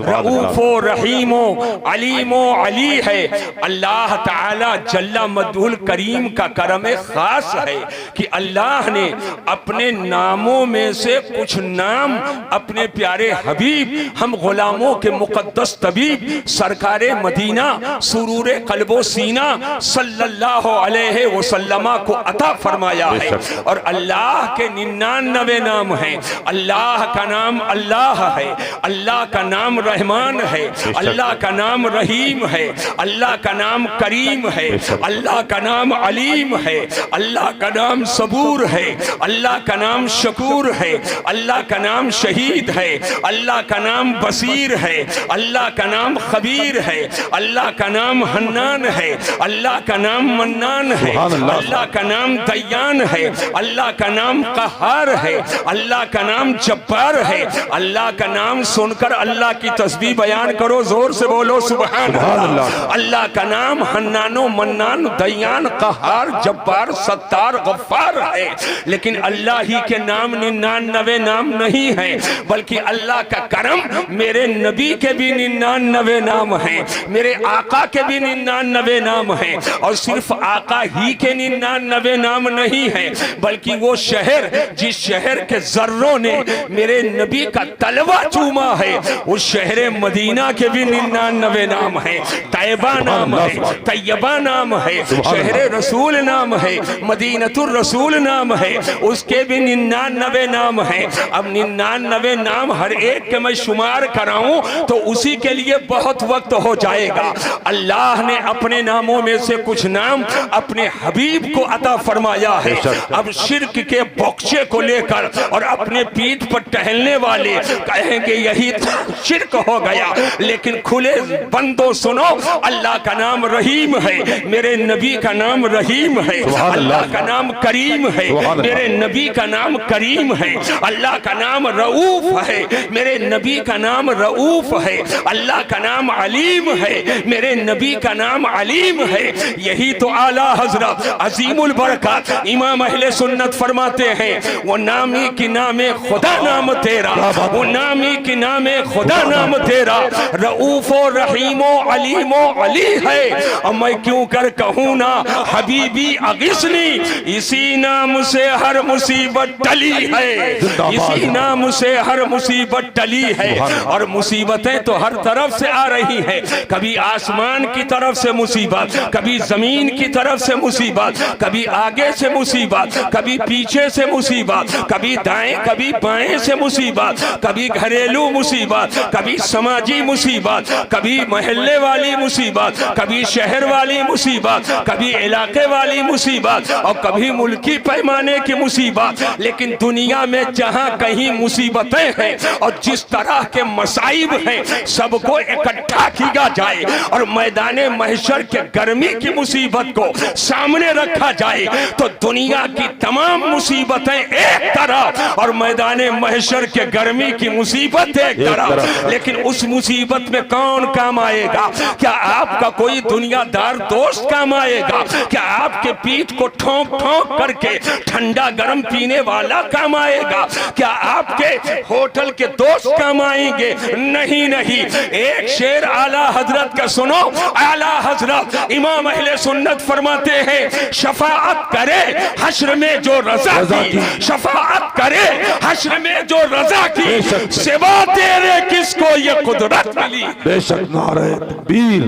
रऊफो रहीमो अलीमो अली है। अल्लाह ताला जल्ला मद्हुल करीम का करम खास है कि अल्लाह ने अपने नामों में से कुछ नाम अपने प्यारे हबीब, हम गुलामों के मुकद्दस तबीब, सरकारे मदीना, सुरूरे कल्बो सीना सल्लल्लाहु अलैहि वसल्लम को अता फरमाया है। और अल्लाह के 99 नाम हैं। अल्लाह का नाम अल्लाह है, अल्लाह का नाम रहमान है, अल्लाह का नाम रहीम है, अल्लाह का नाम करीम है, अल्लाह का नाम अलीम है, अल्लाह का नाम सबूर है, अल्लाह का नाम शकूर है, अल्लाह का नाम शहीद है, अल्लाह का नाम बसीर है, अल्लाह का नाम खबीर है, अल्लाह का नाम हन्नान है, अल्लाह का नाम मन्नान है, अल्लाह का नाम दयान है, अल्लाह का नाम कहार है, अल्लाह का नाम जब्बार है। अल्लाह का नाम सुनकर अल्लाह की तस्बीह बयान करो, जोर से बोलो सुभान अल्लाह। अल्लाह का नाम हन्नानो मन्नान दयान कहार जब्बार सत्तार गफ्फार है। लेकिन अल्लाह ही के नाम 99 नाम नहीं है, बल्कि अल्लाह का करम मेरे नबी के भी 99 नाम हैं, मेरे आका के भी 99 नाम हैं। और सिर्फ आका ही के 99 नाम नहीं है, बल्कि वो शहर जिस शहर के जर्रों ने मेरे नबी का तलवा चूमा है, उस शहर मदीना के भी 99 नाम है। तैयबा नाम है, तैयबा नाम है, शहर रसूल नाम है, मदीनतुर रसूल नाम है, उसके भी 99 नाम है। अब 99 नाम हर एक के मैं शुमार कराऊं तो उसी के लिए बहुत वक्त हो जाएगा। अल्लाह ने अपने नामों में से कुछ नाम अपने हबीब को अता फरमाया है। अब शिर्क के बक्शे को लेकर और अपने पीठ पर टहलने वाले कहेंगे यही तो शिर्क हो गया। लेकिन खुले बंदो सुनो, अल्लाह का नाम रहीम है, मेरे नबी का नाम रहीम है, अल्लाह का नाम करीम है, मेरे नबी का नाम करीम है, अल्लाह का नाम रऊफ है, मेरे नबी का नाम रऊफ है, अल्लाह का नाम अलीम है, मेरे नबी का नाम अलीम है। यही तो आला हजरत अजीमुल बरकत इमाम अहले सुन्नत फरमाते हैं, वो नामी की नामे खुदा नाम तेरा, वो नामी की नामे खुदा नाम तेरा, रऊफो रहीमो अलीमो अली है। और मैं क्यों कर कहूँ ना हबीबी अगिस्नी, इसी नाम से हर मुसीबत टली है, इसी नाम से हर मुसीबत टली है। और मुसीबतें तो हर तरफ से आ रही हैं, कभी आसमान की तरफ से मुसीबत, कभी जमीन की तरफ से मुसीबत, कभी आगे से मुसीबत, कभी पीछे से मुसीबत, कभी दाएं कभी बाएं से मुसीबत, कभी घरेलू मुसीबत, कभी समाजी मुसीबत, कभी मोहल्ले वाली मुसीबत, कभी शहर वाली मुसीबत, कभी इलाके वाली मुसीबत और कभी मुल्की पैमाने की मुसीबत। लेकिन दुनिया में जहां कहीं मुसीबतें हैं और जिस तरह के मसाइब हैं, सबको इकट्ठा किया जाए और मैदाने महशर के गर्मी की मुसीबत को सामने रखा जाए तो दुनिया की तमाम मुसीबतें एक तरफ और मैदाने महशर के गर्मी की मुसीबत एक तरफ। लेकिन उस मुसीबत में कौन काम आएगा? क्या आपका कोई दुनियादार दोस्त काम आएगा? क्या आपके पीठ को ठोंक ठोंक करके ठंडा गर्म पीने वाला काम आएगा? क्या आपके होटल के दोस्त काम आएंगे? नहीं नहीं। एक शेर आला हजरत का सुनो, आला हजरत इमाम अहले सुन्नत फरमाते हैं, शफाअत करे हश्र में जो रजा की, शफाअत करे हश्र में जो रजा की, सिवा तेरे किसको ये कुदरत मिली। बेशक नारे तकबीर,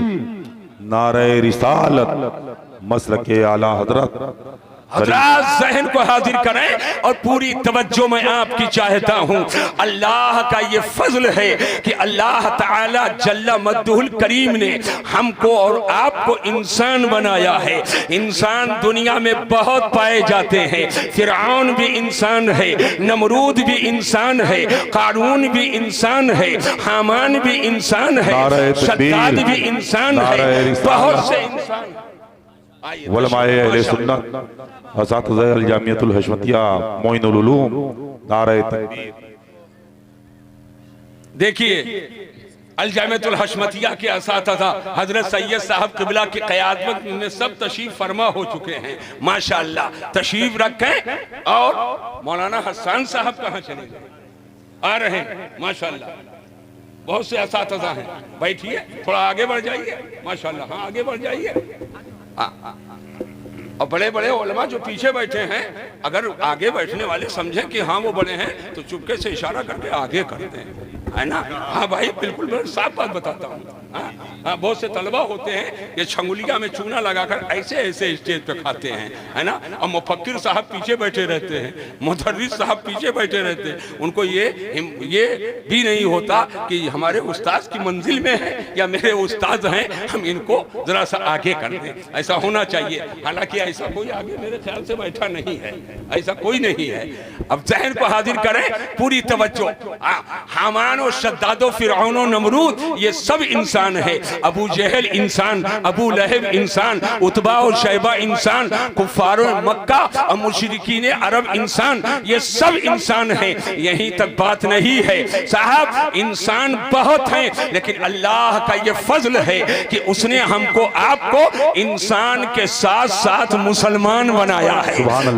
नारे रिसालत, मसलके आला हजरत। हजरात जहन को हाजिर करें और पूरी तवज्जो मैं आपकी चाहता हूँ। अल्लाह का ये फजल है कि अल्लाह ताला जल्ला मद्दुहुल करीम ने हमको और आपको इंसान बनाया है। इंसान दुनिया में बहुत पाए जाते हैं, फिरऔन भी इंसान है, नमरूद भी इंसान है, कारून भी इंसान है, हामान भी इंसान है, शद्दाद भी इंसान है, बहुत से इंसान। उलमाए अहले सुन्नत असातिज़ा अल जामियतुल हशमतिया मोइनुल उलूम, नारे तकबीर। देखिए अल जामियतुल हशमतिया के असातिज़ा हजरत सैयद साहब क़िबला की क़यादत में सब तशरीफ फरमा हो चुके हैं, माशाअल्लाह। तशरीफ रखें। और मौलाना हसन साहब कहाँ चले गए? आ रहे हैं माशाअल्लाह। बहुत से असातिज़ा हैं, बैठिए, थोड़ा आगे बढ़ जाइए माशाअल्लाह। हाँ आगे बढ़ जाइए। और बड़े बड़े उलमा जो पीछे बैठे हैं, अगर आगे बैठने वाले समझें कि हाँ वो बड़े हैं तो चुपके से इशारा करके आगे करते हैं, है ना? हाँ भाई बिल्कुल, मैं साफ बात बताता हूँ। हाँ बहुत से तलबा होते हैं ये छंगुलिया में चूना लगाकर ऐसे ऐसे स्टेज पे खाते हैं, है ना? और मुफक्किर साहब पीछे बैठे रहते हैं, मुदर्रिस साहब पीछे बैठे रहते हैं। उनको ये भी नहीं होता कि हमारे उस्ताद की मंजिल में है या मेरे उस्ताद हैं, हम इनको जरा सा आगे कर दें। ऐसा होना चाहिए। हालांकि ऐसा कोई आगे मेरे ख्याल से बैठा नहीं है, ऐसा कोई नहीं है। अब जहन को हाजिर करें, पूरी तवज्जो। हामान और शद्दाद, फिरऔन और नमरूद ये सब इंसान है। अबू जहल इंसान, अबू लहब इंसान, उतबा और शैबा इंसान, कुफ्फार मक्का और मुशरिकीन अरब इंसान, ये सब इंसान हैं। यहीं तक बात नहीं है साहब, इंसान बहुत हैं, लेकिन अल्लाह का ये फजल है कि उसने हमको आपको इंसान के साथ साथ मुसलमान बनाया है।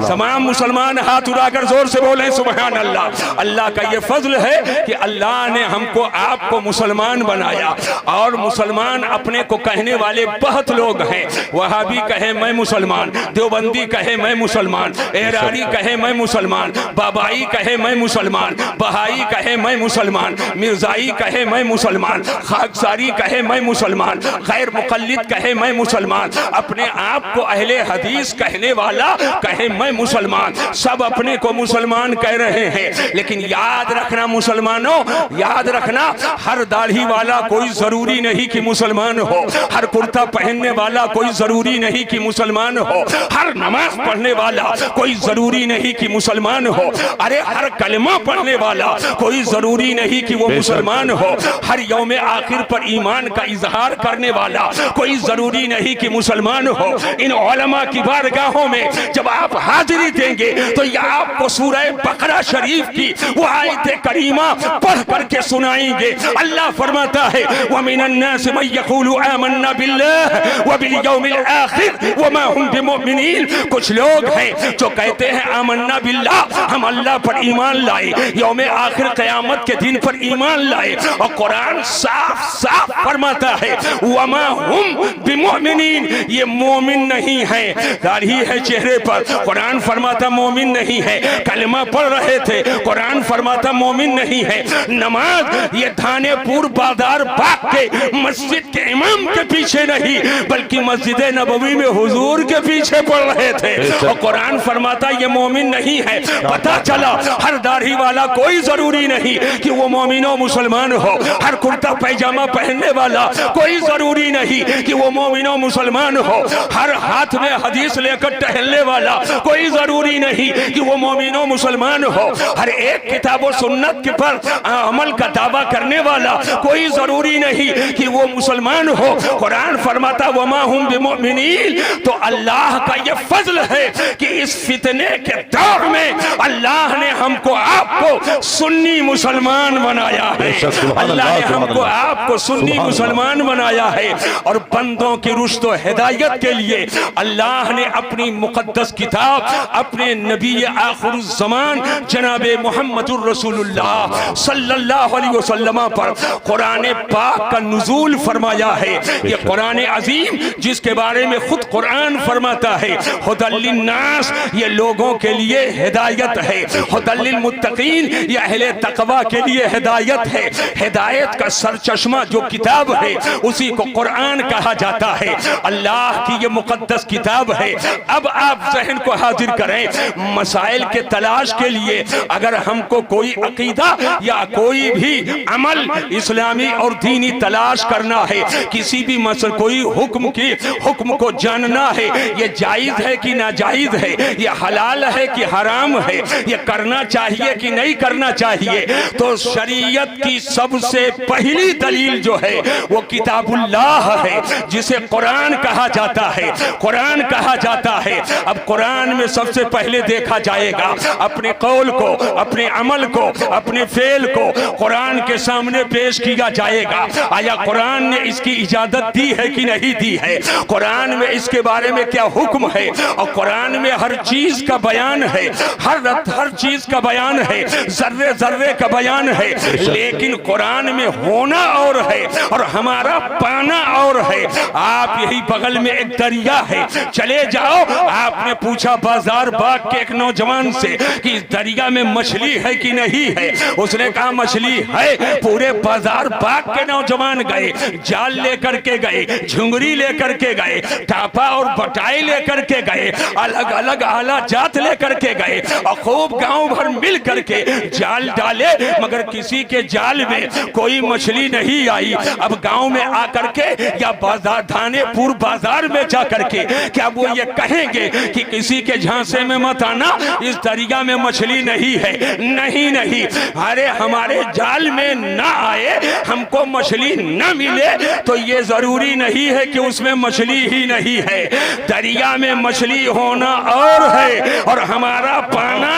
तमाम मुसलमान हाथ उठाकर जोर से बोले सुभान अल्लाह। अल्लाह का ये फजल है कि अल्लाह ने हमको आपको मुसलमान बनाया। और मुसलमान अपने को कहने वाले बहुत लोग हैं। वहाबी कहे मैं मुसलमान, देवबंदी कहे मैं मुसलमान, एरानी कहे मैं मुसलमान, बाबाई कहे मैं मुसलमान, बहाई कहे मैं मुसलमान, मिर्जाई कहे मैं मुसलमान, खाकसारी कहे मैं मुसलमान, गैर मुकल्लिद कहे मैं मुसलमान, अपने आप को अहले हदीस कहने वाला कहे मैं मुसलमान। सब अपने को मुसलमान कह रहे हैं, लेकिन याद रखना मुसलमानों, याद रखना हर दाढ़ी वाला कोई जरूरी नहीं कि मुसलमान हो, हर कुर्ता पहनने वाला कोई जरूरी नहीं कि मुसलमान हो, हर नमाज पढ़ने वाला कोई जरूरी नहीं कि मुसलमान हो, अरे हर कलमा पढ़ने वाला कोई जरूरी नहीं कि वो मुसलमान हो, हर यौम आखिर पर ईमान का इजहार करने वाला कोई जरूरी नहीं कि मुसलमान हो। इन उलमा की बारगाहों में जब आप हाजिरी देंगे तो ये आपको सूरह बकरा शरीफ की वो आयत करीमा पढ़ करके सुनाएंगे। अल्लाह फरमाता है वमिनन नास मन यक़ूलु आमन्ना बिल्लाह व बिल यौमिल आखिर व मा हुम बिमुमिनीन। कुछ लोग हैं जो कहते हैं आमन्ना बिल्लाह, हम अल्लाह पर ईमान लाए, यौम आखिर क़यामत के दिन पर ईमान लाए, और कुरान साफ साफ फरमाता है वमा हुम बिमुमिनीन, ये मोमिन नहीं है। दाढ़ी है चेहरे पर, कुरान फरमाता मोमिन नहीं है। कलमा पढ़ रहे थे, कुरान फरमाता मोमिन नहीं है। नमाज ये थानेपुर बाजार बाग के मस्जिद के इमाम के पीछे नहीं बल्कि मस्जिद नबवी में हुजूर के पीछे पढ़ रहे थे, और कुरान फरमाता ये मोमिन नहीं है। पता चला हर दाढ़ी वाला कोई जरूरी नहीं कि वो मोमिनो मुसलमान हो, हर कुर्ता पैजामा पहनने वाला कोई जरूरी नहीं कि वो मोमिनो मुसलमान हो, हर हाथ में हदीस लेकर टहलने वाला कोई जरूरी नहीं कि वो मोमिनो मुसलमान हो, हर एक किताब और सुन्नत के पर अमल का दावा करने वाला कोई जरूरी नहीं कि वो मुसलमान हो। कुरान फरमाता वमा हुम बिमुमिनीन। तो अल्लाह का ये फजल है कि इस फितने के दौर में अल्लाह ने हमको आपको सुन्नी मुसलमान बनाया है। अल्लाह ने हमको आपको सुन्नी मुसलमान बनाया है, और बंदों की रुश्द व हिदायत के लिए अल्लाह ने अपनी मुकद्दस किताब अपने नबी आखिर ज़मान जनाब मुहम्मदुर रसूलुल्लाह सल्लल्लाहु अलैहि वसल्लम पर कुरान पाक का नुज़ूल फरमाया है। ये कुरान अजीम जिसके बारे में खुद कुरान फरमाता है हुदल लिन्नास, ये लोगों के लिए हिदायत है, हुदल लिल मुत्तकीन, ये अहले तकवा के लिए हिदायत है। हिदायत का सरचश्मा जो किताब है उसी को कुरान कहा जाता है। अल्लाह की ये मुकद्दस किताब है। अब आप ज़हन को हाजिर करें, मसाइल के तलाश के लिए अगर हमको कोई अकीदा या कोई भी अमल इस्लामी और दीनी तलाश करना है, किसी भी मसले कोई हुक्म को जानना है, ये जायज है कि नाजायज है, ये हलाल है कि हराम है, ये करना चाहिए कि नहीं करना चाहिए, तो शरीयत की सबसे पहली दलील जो है वो किताबुल्लाह है, जिसे कुरान कहा जाता है। कुरान कहा जाता है। अब कुरान में सबसे पहले देखा जाएगा अपने कौल को, अपने अमल को, अपने फेल को कुरान के सामने पेश किया जाएगा। आया कुरान ने इसकी इजाजत दी है कि नहीं दी है, कुरान में इसके बारे में क्या हुक्म है, और कुरान में हर चीज का बयान है, हर चीज का बयान है, जर्रे जर्रे का बयान है। लेकिन कुरान में होना और है और हमारा पाना और है। आप यही बगल में एक दरिया है, चले जाओ। आपने पूछा बाजार बाग के एक नौजवान से कि इस दरिया में मछली है कि नहीं है, उसने कहा मछली है। पूरे बाजार बाग के नौजवान गए, जाल लेकर के गए, झुंगरी लेकर के गए, टापा और बटाई लेकर के गए, अलग अलग आला जात लेकर के गए, और खूब गांव भर मिल करके जाल डाले, मगर किसी के जाल में कोई मछली नहीं आई। अब गांव में आकर के या बाजार थानेपुर बाजार में जा करके क्या वो ये कहेंगे कि किसी के झांसे में मत आना, इस दरिया में मछली नहीं है? नहीं नहीं, अरे हमारे जाल में ना आए, हमको मछली न मिले तो ये जरूरी नहीं है कि उसमें मछली ही नहीं है। दरिया में मछली होना और है और हमारा पाना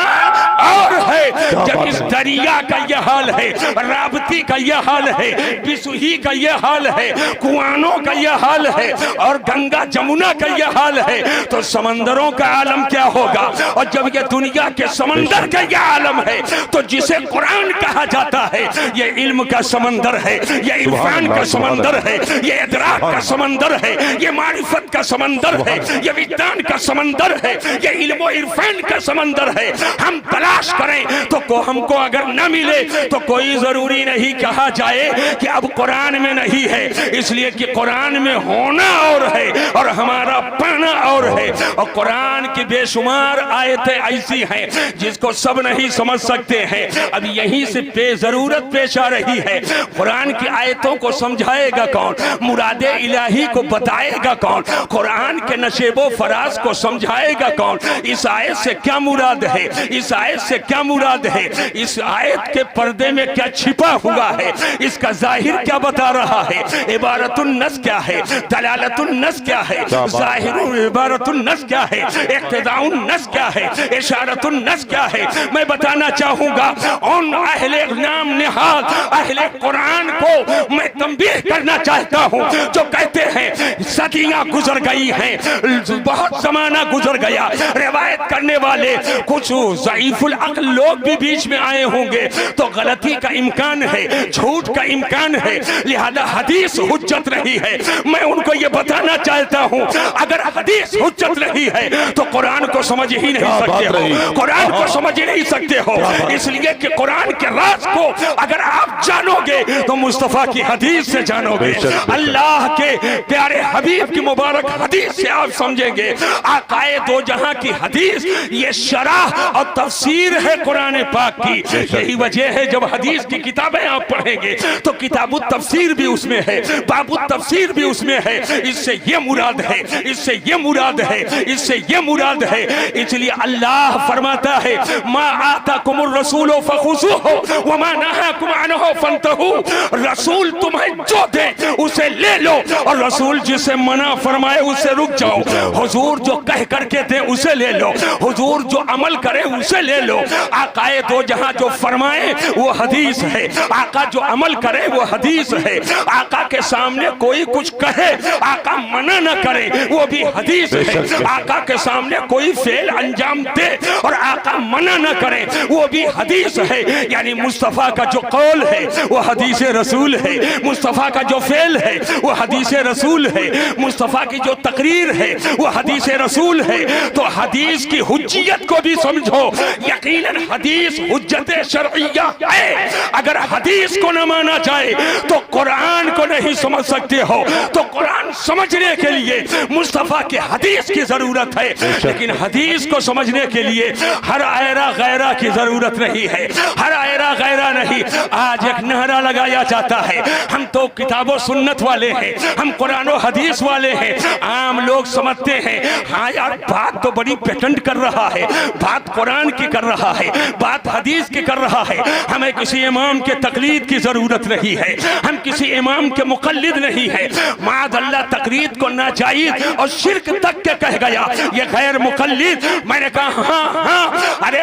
और है। जब इस दरिया का यह हाल है, रावती का यह हाल है, बिसुही का यह हाल है, कुआनों का यह हाल है और गंगा जमुना का यह हाल है, तो समंदरों का आलम क्या होगा? और जब ये दुनिया के समंदर का यह आलम है, तो जिसे कुरान कहा जाता है, ये इल्म का समंदर है, ये इरफान का समंदर है, ये इदराक का समंदर है, ये मारिफत का समंदर है, ये विज्ञान का समंदर है, ये इल्म और इरफान का समंदर है। हम तलाश करें तो हमको अगर न मिले तो कोई जरूरी नहीं कहा जाए कि अब कुरान में नहीं है, इसलिए कि कुरान में होना और है और हमारा पाना और है। और कुरान की बेशुमार आयतें ऐसी हैं जिसको सब नहीं समझ सकते हैं। अब यहीं से जरूरत पेश आ रही है कुरान की आयतों को समझाए समझाएगा कौन? मुरादे इलाही को बताएगा कौन? कुरान के नशेबो फराज को समझाएगा कौन? इस आयत से क्या मुराद है, इस आयत से क्या मुराद है, इस आयत के पर्दे में क्या छिपा हुआ है, इसका जाहिर क्या बता रहा है, इबारतुन नस क्या है, दलालतुन नस क्या है, जाहिर इबारतुन नस क्या है, इक्तिदाउन नस क्या है, इशारतुन नस क्या है। मैं बताना चाहूंगा उन अहले नाम निहाल अहले कुरान को मैं तंबीह करना चाहता हूं जो कहते हैं सदियां गुजर गई हैं, बहुत जमाना गुजर गया। रिवायत करने वाले कुछ ज़ईफुल अक्ल लोग भी बीच में आए होंगे तो गलती का इम्कान है, झूठ का इम्कान है, लिहाजा हदीस हुज्जत नहीं है। मैं उनको ये बताना चाहता हूं अगर हदीस हुज्जत नहीं है तो कुरान को समझ ही नहीं सकते हो, कुरान को समझ ही नहीं सकते हो। इसलिए कि कुरान के राज को अगर आप जानोगे तो मुस्तफा की हदीस से जानोगे, अल्लाह के प्यारे हबीब की मुबारक हदीस से आप समझेंगे। आकाए दो जहां की हदीस ये शरह और तफसीर है कुरान पाक की। यही वजह है जब हदीस की किताबें आप पढ़ेंगे तो किताबुत तफसीर भी उसमें है, बाबुत तफसीर भी उसमें है। इससे ये मुराद है, इससे ये मुराद है, इससे ये मुराद है। इसलिए अल्लाह फरमाता है मा आताकुमुर रसूल फखुज़ूहु व मा नहाकुम अन्हु फंतहू। रसूल तुम्हें जो दे उसे ले लो और रसूल जिसे मना फरमाए उससे रुक जाओ। हुजूर जो कह करके दे उसे ले लो, हुजूर जो अमल करे उसे ले लो। आकाए दो जहां जो फरमाए वो हदीस है, आका जो अमल करे वो हदीस है। आका के सामने कोई कुछ कहे आका मना न करे वो भी हदीस है। आका के सामने कोई फेल अंजाम दे और आका मना न करे वो भी हदीस है। यानी मुस्तफा का जो कौल है वो हदीस रसूल है, मुस्तफा का जो फेल है वो हदीस रसूल है, मुस्तफा की जो तकरीर है वो हदीस रसूल है। तो हदीस की हुज्जियत को भी समझो, यकीनन हदीस हुज्जत शरइया है। अगर हदीस को न माना जाए तो कुरान को नहीं समझ सकते हो। तो कुरान समझने के लिए मुस्तफा की हदीस की जरूरत है, लेकिन हदीस को समझने के लिए हर आयरा गैरा की जरूरत नहीं है, हर आयरा गैरा नहीं। आज एक नारा लगाया जाता है हम तो किताबों सुन्नत वाले हैं, हम कुरान और हदीस वाले हैं। आम लोग समझते हैं हाँ यार बात तो बड़ी पेटेंट कर रहा है, बात कुरान की कर रहा है, बात हदीस की कर रहा है। हमें किसी इमाम के तकलीद की जरूरत नहीं है, हम किसी इमाम के मुकल्लिद नहीं है। मादल्ला तकलीद को नाजायज और शिर्क तक के कह गया ये गैर मुकल्लिद। मैंने कहा हाँ हाँ, अरे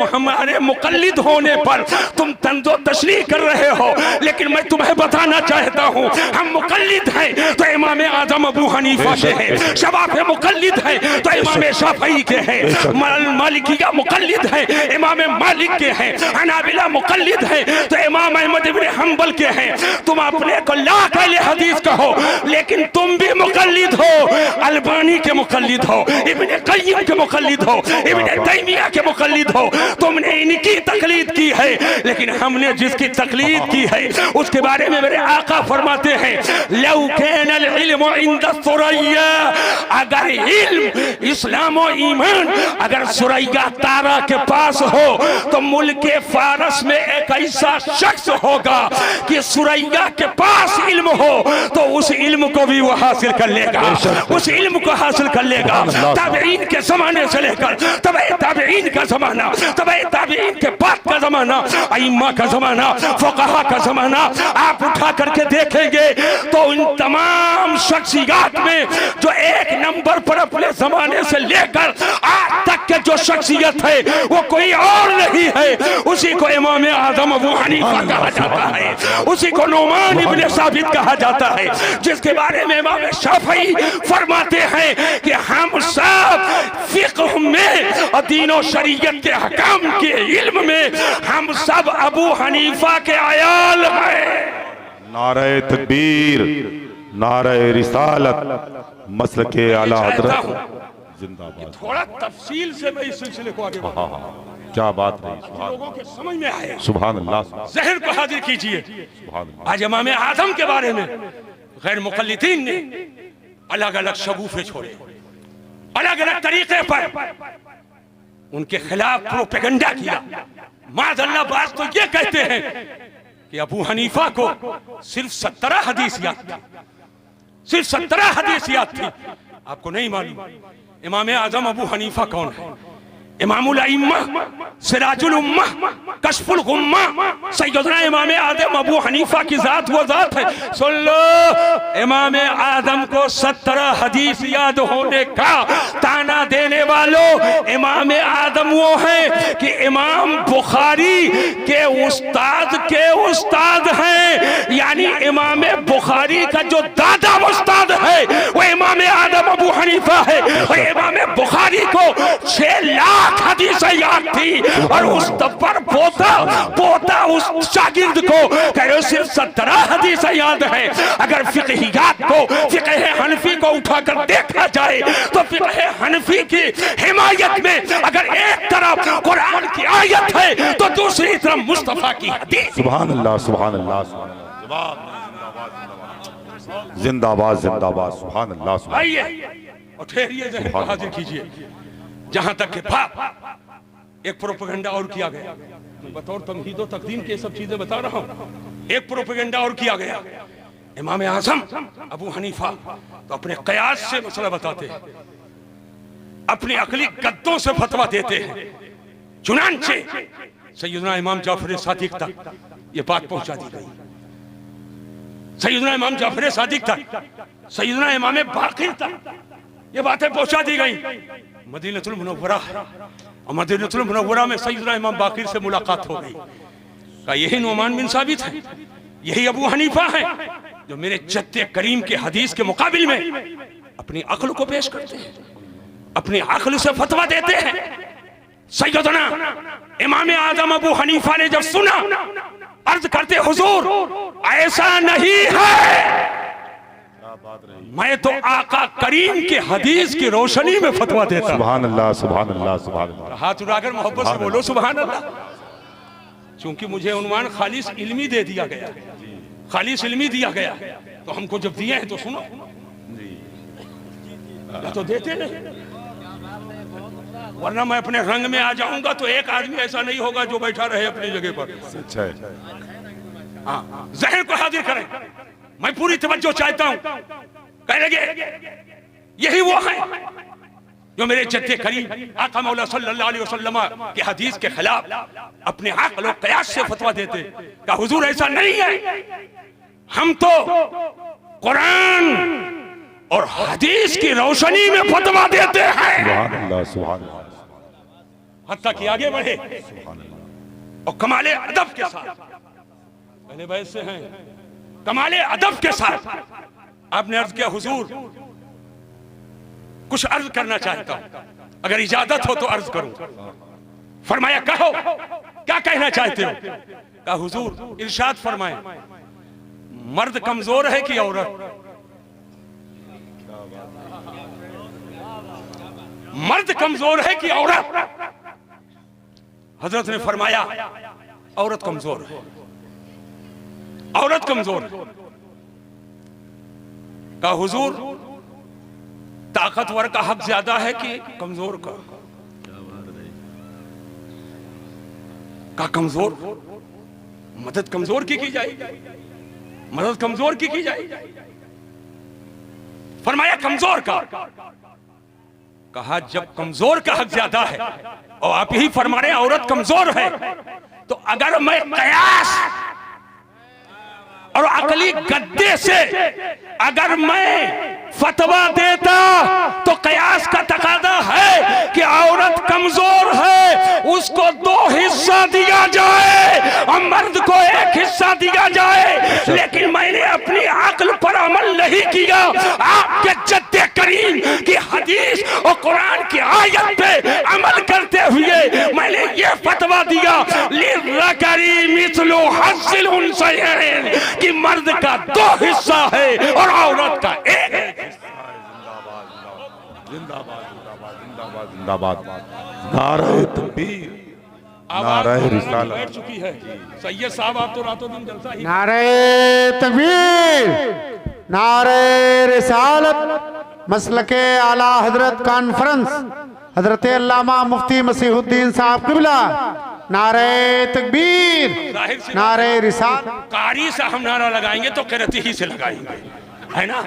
हमारे मुकल्लिद होने पर तुम तंजो तशरीह कर रहे हो, लेकिन मैं तुम्हें बताना चाहता हूँ हम मुकल्लिद हैं तो इमाम आजम अबू हनीफा के हैं, शबाब मुकल्लिद हैं तो इमाम शाफई के हैं, मालिकिया मुकल्लिद हैं इमाम मालिक के हैं, हनाबिला मुकल्लिद हैं तो इमाम अहमद इब्न हंबल के हैं। तुम अपने को लाख अहले हदीस कहो लेकिन तुम भी मुकल्लिद हो, अलबानी के मुकल्लिद हो, इब्न कय्यिम के मुकल्लिद हो, इब्न तैमिया के मुकल्लिद हो। तुमने इनकी तकलीद की है, लेकिन हमने जिसकी तकलीद की है उसके बारे में मेरे आका फरमाते हैं लौ कानल इल्मु इंद सुरैया, अगर इल्म इस्लाम और ईमान अगर सुरैया तारा के पास हो तो मुल्क फारस में एक ऐसा शख्स होगा कि सुरैया के पास इल्म हो तो उस इल्म को भी वो हासिल कर लेगा, उस इल्म को हासिल कर लेगा। ताबईन के जमाने से लेकर तबे ताबईन का जमाना, तबे ताबईन के बाद का जमाना, अइम्मा का जमाना, फुक़हा का जमाना आप उठा करके देखेंगे तो इन तमाम शख्सियत में जो एक नंबर पर अपने जमाने से लेकर आज तक के जो शख्सियत है वो कोई और नहीं है, उसी को इमाम आजम अबू हनीफा कहा जाता है, उसी को नुमान इब्न साबित कहा जाता है, जिसके बारे में इमाम शाफई फरमाते हैं कि हम सब फिक़्ह में और दीन और शरीयत के हकाम के इल्म में हम सब अबू हनीफा के आयाल हैं। नारे तकबीर, नारे रिसालत, मसल के आला हज़रत जिंदाबाद। थोड़ा तफसील से मैं इस सिलसिले को आगे बढ़ाऊं, क्या बात है, लोगों के समझ में आए, सुभान अल्लाह, ज़हन को हाजिर कीजिए। सुभान अल्लाह। आज इमाम आज़म के बारे में गैर मुक़ल्लिदीन ने अलग अलग शगुफे छोड़े, अलग अलग तरीके पर उनके खिलाफ प्रोपेगेंडा किया। माज़अल्लाह बात तो ये कहते हैं कि अबू हनीफा को सिर्फ 17 हदीस याद थी, सिर्फ 17 हदीस याद थी। आपको नहीं मालूम इमाम आजम अबू हनीफा कौन है? इमामुल अइम्मा, सिराजुल उम्मा, कशफुल गुम्मा, सैयदना इमाम आदम अबू हनीफा की जात वो जात है। सुन लो, इमाम आदम को 17 हदीस याद होने का ताना देने वालों, इमाम आदम वो है कि इमाम बुखारी के उस्ताद हैं। यानी इमाम बुखारी का जो दादा उस्ताद है वो इमाम आदम अबू हनीफा है। और इमाम बुखारी को 6 लाख हदीस याद थी और उस पर पोता उस शागिर्द को कह रहे सिर्फ 17 हदीस याद है। अगर फिक़हियात को, फिक़ह हनफी को उठाकर देखा जाए तो फिक़ह हनफी की हिमायत में अगर एक तरफ कुरान की आयत है तो दूसरी तरफ मुस्तफा की हदीस। सुभान अल्लाह, सुभान अल्लाह, जिंदाबाद जिंदाबाद, सुभान अल्लाह। आइए और ठहरिए, जहन को हाजिर कीजिए। जहां तक के बाप एक प्रोपेगेंडा और किया गया, मैं बतौर तमहीद व तकदीम के सब चीजें बता रहा हूं। एक प्रोपेगेंडा और किया गया, इमाम आजम अबू हनीफा तो अपने कयास से मसला बताते हैं, अपने अकली गद्दों से फतवा देते हैं। चुनांचे सैयदना इमाम जाफर सादिक तक ये बात पहुंचा दी गई, सैयदना इमाम जाफर सादिक तक, सैयदना इमाम बाकिर तक ये बातें पहुंचा दी गई। मदीनतुल मुनव्वरा, और मदीनतुल मुनव्वरा में सैयदना इमाम बाकिर से मुलाकात हो गई। का यही नुमान बिन साबित है, यही अबू हनीफा है जो मेरे जद्दे करीम के हदीस के मुकाबिल में अपनी अक्ल को पेश करते हैं, अपनी अक्ल से फतवा देते हैं। सैयदना इमाम आजम अबू हनीफा ने जब सुना, अर्ज करते हुजूर ऐसा नहीं है, मैं तो आका करीम के हदीस की रोशनी में फतवा देता। सुभान अल्लाह, सुभान अल्लाह, सुभान अल्लाह। हाथ उठाकर मोहब्बत से बोलो सुभान अल्लाह। क्योंकि मुझे उन्वान खालिस इल्मी दे दिया गया, खालिस इल्मी दिया गया, तो हमको जब दिए हैं तो सुनो, तो देते नहीं, वरना मैं अपने रंग में आ जाऊंगा तो एक आदमी ऐसा नहीं होगा जो बैठा रहे अपनी जगह पर। अच्छा है, हाँ, जहन को हाजिर करें, मैं पूरी तवज्जो चाहता हूं। कह लगे यही वो है जो मेरे जद्दे करीम आका मौला सल्लल्लाहु अलैहि वसल्लम के हदीस के खिलाफ अपने अक्ल और क़यास से फतवा देते। का हुजूर ऐसा नहीं है, हम तो कुरान और हदीस की रोशनी में फतवा देते हैं। सुभान अल्लाह, सुभान अल्लाह। हत्ता कि आगे बढ़े और कमाले अदब के साथ, पहले बैत से हैं, कमाले अदब के साथ आपने अर्ज किया हुजूर कुछ अर्ज करना चाहता हूं, अगर इजाजत हो तो अर्ज करूं। फरमाया कहो, क्या कहना चाहते हो? कहा हुजूर इरशाद फरमाए, मर्द कमजोर है कि औरत? मर्द कमजोर है कि औरत? हजरत ने फरमाया औरत कमजोर है, औरत कमजोर है। का हुजूर ताकतवर का हक ज्यादा है कि कमजोर का? का कमजोर, मदद कमजोर की जाए, मदद कमजोर की जाए। फरमाया कमजोर का। कहा जब कमजोर का हक ज्यादा है और आप ही फरमा रहे हैं औरत कमजोर है, तो अगर मैं कयास और अकली गद्दे से अगर मैं फतवा देता तो कयास का तकादा है कि औरत कमजोर है, उसको 2 हिस्सा दिया जाए और मर्द को 1 हिस्सा दिया जाए। लेकिन मैंने अपनी अक्ल पर अमल नहीं किया, आपके जद्दे करीम की हदीस और कुरान की आयत पे अमल करते हुए मैंने ये फतवा दिया लिज़्ज़करी मिस्लु हज़्ज़िल उन्सयैन कि मर्द का 2 हिस्सा है और औरत का 1। जिंदाबाद, जिंदाबाद, जिंदाबाद, जिंदाबाद। नारे तकबीर, नारे रिसालत। बैठ चुकी है सैयद साहब, आप तो रातों दिन जलसा ही। नारे तकबीर, नारे रिसालत, मसलके आला हजरत कॉन्फ्रेंस हजरत अल्लामा मुफ्ती मसीहुद्दीन साहब क़िबला नारे तकबीर, जाहिर सी नारे रिसाल। कारी साहब नारा लगाएंगे तो किरत ही से लगाएंगे, है ना।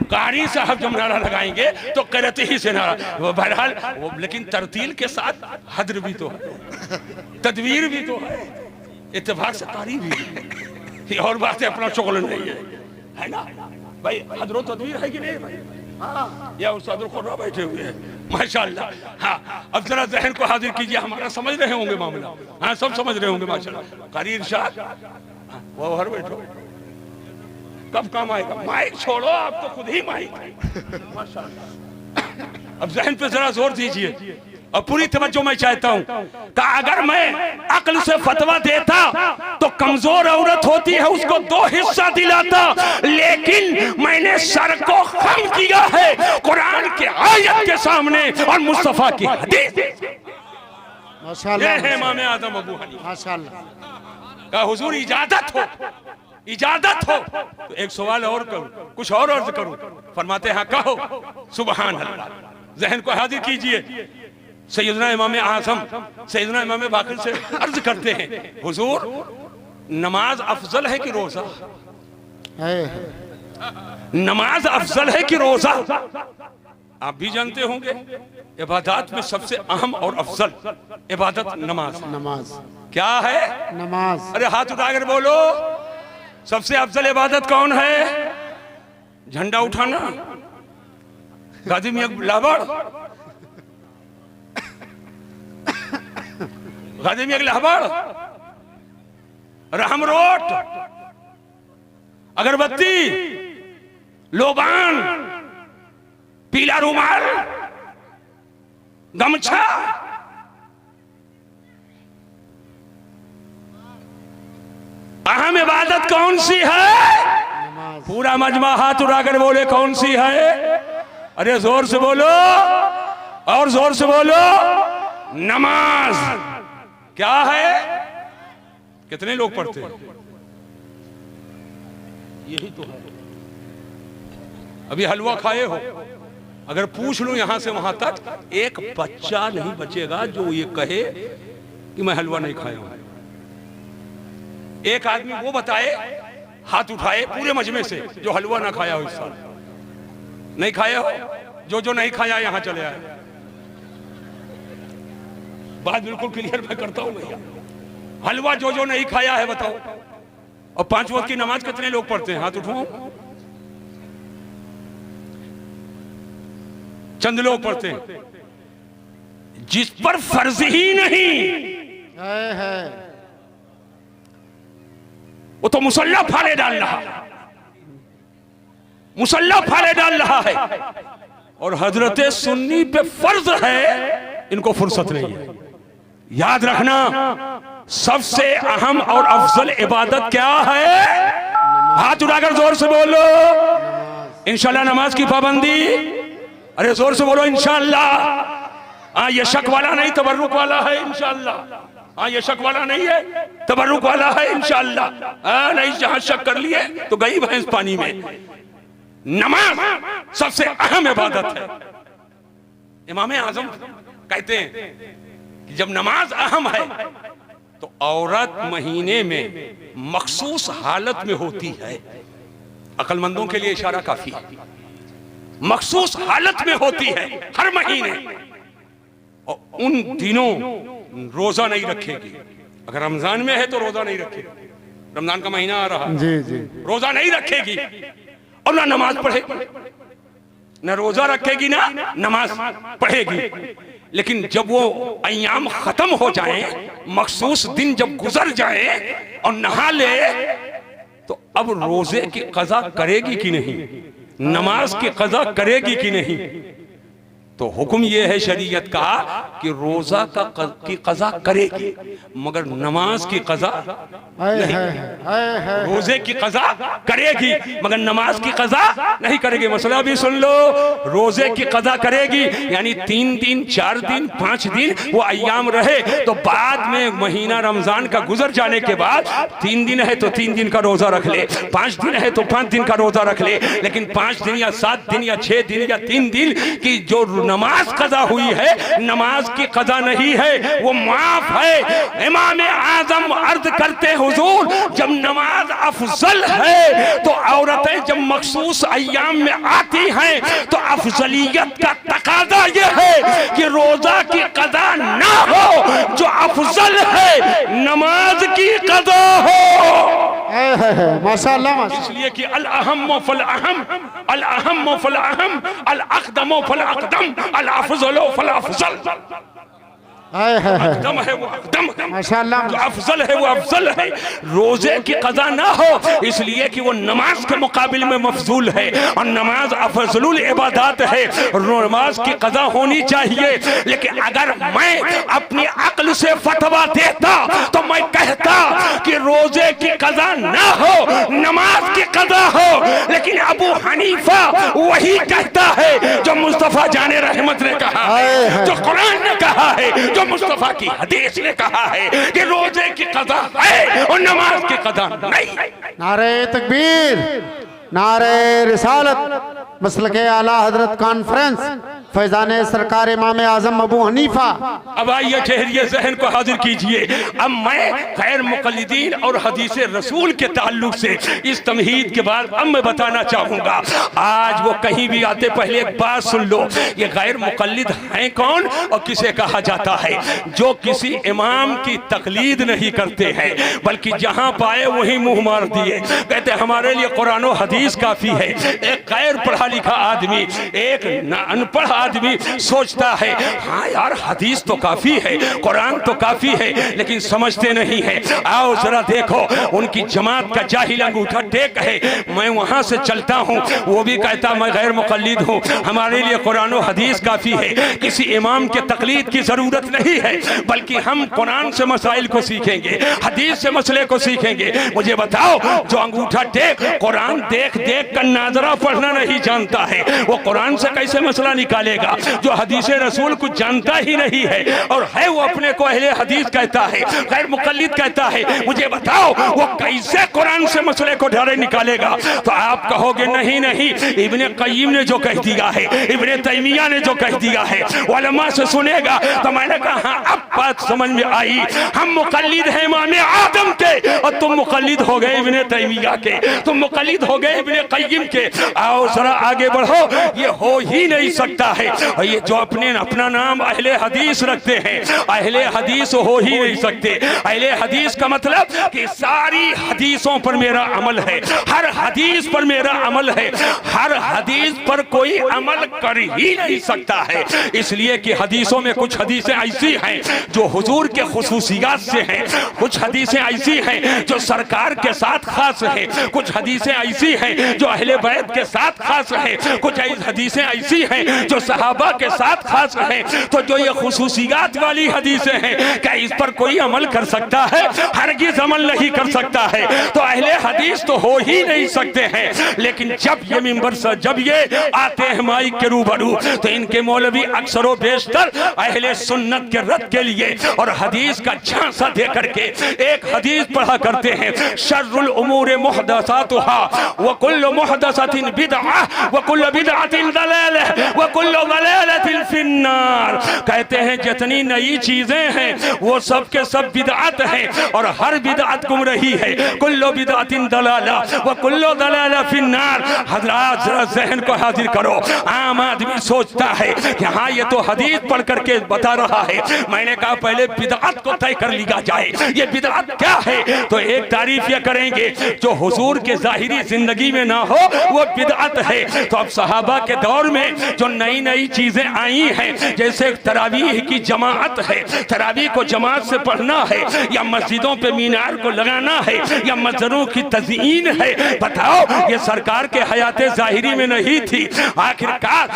कारी साहब जब नारा लगाएंगे तो किरत ही से नारा, वो बहरहाल वो, लेकिन तरतील के साथ हद्र भी तो है, तदवीर भी तो है, इत्तेफाक से कारी भी है। ये और बात है, अपना शुगल नहीं है ना भाई। हद्रो तदवीर है कि नहीं भाई? हाँ, या उस्ताद खुर्रा बैठे हुए हैं माशाल्लाह। हाँ, अब जरा जहन को हाजिर कीजिए, हमारा समझ रहे होंगे मामला। हाँ, सब समझ रहे होंगे माशाल्लाह। कारी इरशाद, वो हर बैठो, कब काम आएगा? माइक छोड़ो, आप तो खुद ही माइक माशाल्लाह। अब जहन पे जरा जोर दीजिए और पूरी तवज्जो मैं चाहता हूं कि अगर मैं अक्ल से फतवा देता तो कमजोर औरत होती है उसको 2 हिस्सा दिलाता, लेकिन मैंने सर को खम किया है कुरान के आयत के सामने और मुस्तफा की हदीस। माशाल्लाह, ये है इमाम आजम अबू हनीफा माशाल्लाह। का हुजूर इजाजत हो, इजाजत हो तो एक सवाल और करूं, कुछ और अर्ज करूं। फरमाते हैं कहो सुभान अल्लाह। जहन को हाजिर कीजिए, सैयदना इमाम आज़म सैयदना इमाम बाक़िर से अर्ज करते हैं, हुजूर नमाज अफजल है कि रोजा? नमाज अफजल है कि रोजा? आप भी जानते होंगे इबादत में सबसे अहम और अफजल इबादत नमाज। नमाज क्या है? नमाज। अरे हाथ उठाकर बोलो, सबसे अफजल इबादत कौन है? झंडा उठाना, गाजी मियां लावड़, गाजी मियां लावड़, रहम रोट, अगरबत्ती, लोबान, पीला रुमाल, गमछा, अहम इबादत कौन सी है? पूरा मजमा हाथ उठाकर बोले कौन सी है? अरे जोर से बोलो और जोर से बोलो, नमाज। क्या है? कितने लोग पढ़ते हैं? यही तो है। अभी हलवा खाए हो, अगर पूछ लूं यहां से वहां तक, एक बच्चा नहीं बचेगा जो ये कहे कि मैं हलवा नहीं खाया हूं। एक आदमी वो बताए, हाथ उठाए पूरे मजमे से, जो हलवा ना खाया हो इस साल। नहीं खाए हो? जो नहीं खाया यहां चले आए। बात बिल्कुल क्लियर मैं करता हूं भैया। हलवा जो नहीं खाया है बताओ। और 5 वक्त की नमाज कितने लोग पढ़ते हैं? हाथ उठाओ। चंद लोग पढ़ते हैं। जिस पर फर्ज ही नहीं है वो तो मुसल्ला फाड़े डाल रहा, मुसल्ला फाड़े डाल रहा है। और हजरत सुन्नी पे फर्ज है, इनको फुर्सत नहीं है। याद रखना, सबसे अहम और अफजल इबादत क्या है? हाथ उठाकर जोर से बोलो, इंशाल्लाह नमाज की पाबंदी। अरे जोर से बोलो इंशाल्लाह। ये शक वाला नहीं, तबर्रुक वाला है इंशाल्लाह। हाँ, ये शक वाला नहीं है, तबर्रुक वाला है इंशाल्लाह। नहीं, जहां शक कर लिए तो गई भैंस पानी में। नमाज सबसे अहम इबादत है। इमाम आजम कहते हैं कि जब नमाज अहम है तो औरत महीने में मखसूस हालत में होती है। अक्लमंदों के लिए इशारा काफी है। मखसूस हालत में होती है हर महीने, और उन दिनों रोजा नहीं रखेगी। अगर रमजान में है तो रोजा नहीं रखेगी, रमजान का महीना आ रहा, जी जी, रोजा नहीं रखेगी और ना नमाज पढ़ेगी, ना रोजा रखेगी ना नमाज पढ़ेगी। लेकिन जब वो अय्याम खत्म हो जाए, मखसूस दिन जब गुजर जाए और नहा ले, तो अब रोजे की कज़ा करेगी कि नहीं, नमाज की कज़ा करेगी कि नहीं? तो हुक्म यह है शरीयत का कि रोजा की कज़ा करेगी, मगर नमाज की कज़ा नहीं। रोजे की कज़ा करेगी मगर नमाज की कज़ा नहीं करेगी। मसला भी सुन लो, रोजे की कज़ा करेगी यानी 3 दिन 4 दिन 5 दिन वो अय्याम रहे, तो बाद में महीना रमजान का गुजर जाने के बाद 3 दिन है तो 3 दिन का रोजा रख ले, 5 दिन है तो 5 दिन का रोजा रख ले। लेकिन 5 दिन या 7 दिन या 6 दिन या 3 दिन की जो नमाज कदा हुई है, नमाज की कदा नहीं है, वो माफ है। इमाम आजम अर्ज करते हुजूर, जब नमाज अफजल है तो औरतें जब मखसूस अय्याम में आती हैं तो अफजलियत का तकादा यह है कि रोजा की कदा ना हो, जो अफजल है नमाज की कदा हो। माशाल्लाह माशाल्लाह। इसलिए कि अल अहम फल अहम, अल अहम फल अहम, अल अक़दम फल अक़दम, अल अफजल फल अफजल। अक़दम है वो अक़दम है, माशाल्लाह। जो अफजल है वो अफजल है। रोजे की कदा ना हो इसलिए कि वो नमाज के मुकाबिल में मफजूल है, और नमाज अफजलुल इबादत है, नमाज की कदा होनी चाहिए। लेकिन अगर मैं अपनी अक्ल से फतवा देता तो मैं कहता कि रोजे की कदा ना हो, नमाज की कदा हो। लेकिन अबू हनीफा वही कहता है जो मुस्तफा जाने रहमत ने कहा है, जो कुरान ने कहा है, जो मुस्तफा की हदीस ने कहा है कि रोजे की कदा है और नमाज की कदा नहीं। नारे तकबीर, नारे रिसालत, मसलके आला हजरत कॉन्फ्रेंस, फैजान सरकार इमाम आजम अबू हनीफा। अब आइए ठहरिए, जहन को हाजिर कीजिए। अब मैं गैर मुक़ल्लिदीन और हदीस रसूल के ताल्लुक से इस तमहीद के बाद अब मैं बताना चाहूँगा। आज वो कहीं भी आते पहले एक बात सुन लो, ये गैर मुक़ल्लिद हैं कौन और किसे कहा जाता है? जो किसी इमाम की तकलीद नहीं करते हैं, बल्कि जहाँ पाए वहीं मुँह मार दिए, कहते हमारे लिए कुरान और हदीस काफ़ी है। एक गैर पढ़ा लिखा आदमी, एक अनपढ़ आदमी सोचता है हाँ यार हदीस तो काफी है, कुरान तो काफी है, लेकिन समझते नहीं है। आओ जरा देखो, उनकी जमात का जाहिल अंगूठा टेक है, मैं वहां से चलता हूँ, वो भी कहता मैं गैर मुक़ल्लिद हूँ, हमारे लिए कुरान और हदीस काफी है, किसी इमाम के तकलीद की जरूरत नहीं है, बल्कि हम कुरान से मसाइल को सीखेंगे, हदीस से मसले को सीखेंगे। मुझे बताओ, जो अंगूठा टेक कुरान देख देख कर नाजरा पढ़ना नहीं जानता है, वो कुरान से कैसे मसला निकालेगा? जो हदीस रसूल कुछ जानता ही नहीं है और है वो अपने को अहले हदीस कहता है, गैर मुक़ल्लिद कहता है, मुझे बताओ वो कैसे कुरान से मसले को ढारे निकालेगा? तो आप कहोगे नहीं नहीं, इब्ने क़य्यिम ने जो कह दिया है, इब्ने तैमिया ने जो कह दिया है, उलमा से सुनेगा। तो मैंने कहा हाँ, अब बात समझ में आई। हम मुक़ल्लिद हैं इमाम आदम के और तुम मुक़ल्लिद हो गए इब्ने तैमिया के, तुम मुक़ल्लिद हो गए इब्ने क़य्यिम के। आओ जरा आगे बढ़ो, ये हो ही नहीं सकता है। और ये जो अपना नाम अहले हदीस रखते हैं, अहले हदीस हो ही नहीं सकते। अहले हदीस का मतलब कि सारी हदीसों पर मेरा अमल है, हर हदीस पर मेरा अमल है, हर हदीस पर कोई अमल कर ही नहीं सकता है। इसलिए कि हदीसों में कुछ हदीसें ऐसी हैं जो हुजूर के खुसूसियात से हैं, कुछ हदीसें ऐसी हैं जो सरकार के साथ खास हैं, कुछ हदीसें ऐसी हैं जो अहले बैत के साथ खास हैं, कुछ हदीसें ऐसी हैं जो सहाबा के साथ खास हैं। तो जो ये खुसूसियात वाली हदीसें हैं, क्या इस पर कोई अमल कर सकता है? हरगिज़ अमल नहीं कर सकता है। तो अहले हदीस तो हो ही नहीं सकते हैं। लेकिन जब ये मिंबर से जब ये आते हैं माइक के रूबरू, तो इनके मौलवी अक्सर व बेशतर अहले सुन्नत के रद्द के लिए और हदीस का झांसा दे करके एक हदीस पढ़ा करते हैं, शर्रुल उमूर मुहदसातुहा व कुल्लु मुहदसतिन बिदअह व कुल्लु बिदअतिन दलालह व कुल्लु दलालतिन फिन्नार। कहते हैं जितनी नई चीजें हैं वो सब के सब बिदअत हैं और हर बिदअत गुमराही है। कुल्लु बिदअतिन दलाला व कुल्लु दलाला फिन्नार। हजरात जरा जहन को हाजिर करो। आम आदमी सोचता है कि हाँ ये तो हदीस पढ़ करके बता रहा है, मैंने कहा पहले बिदअत को तय कर लिया जाए, ये बिदअत क्या है? तो एक तारीफ ये करेंगे जो हुजूर के जाहिरी जिंदगी में ना हो वो बिदअत है। तो अब सहाबा के दौर में जो नई नई चीजें आई हैं, जैसे तरावीह की जमात है, तरावीह को जमात से पढ़ना है, या मस्जिदों पे मीनार को लगाना है, या मस्जिदों की तज़ीन है, बताओ ये सरकार के हयाते जाहिरी में नहीं थी। आखिरकार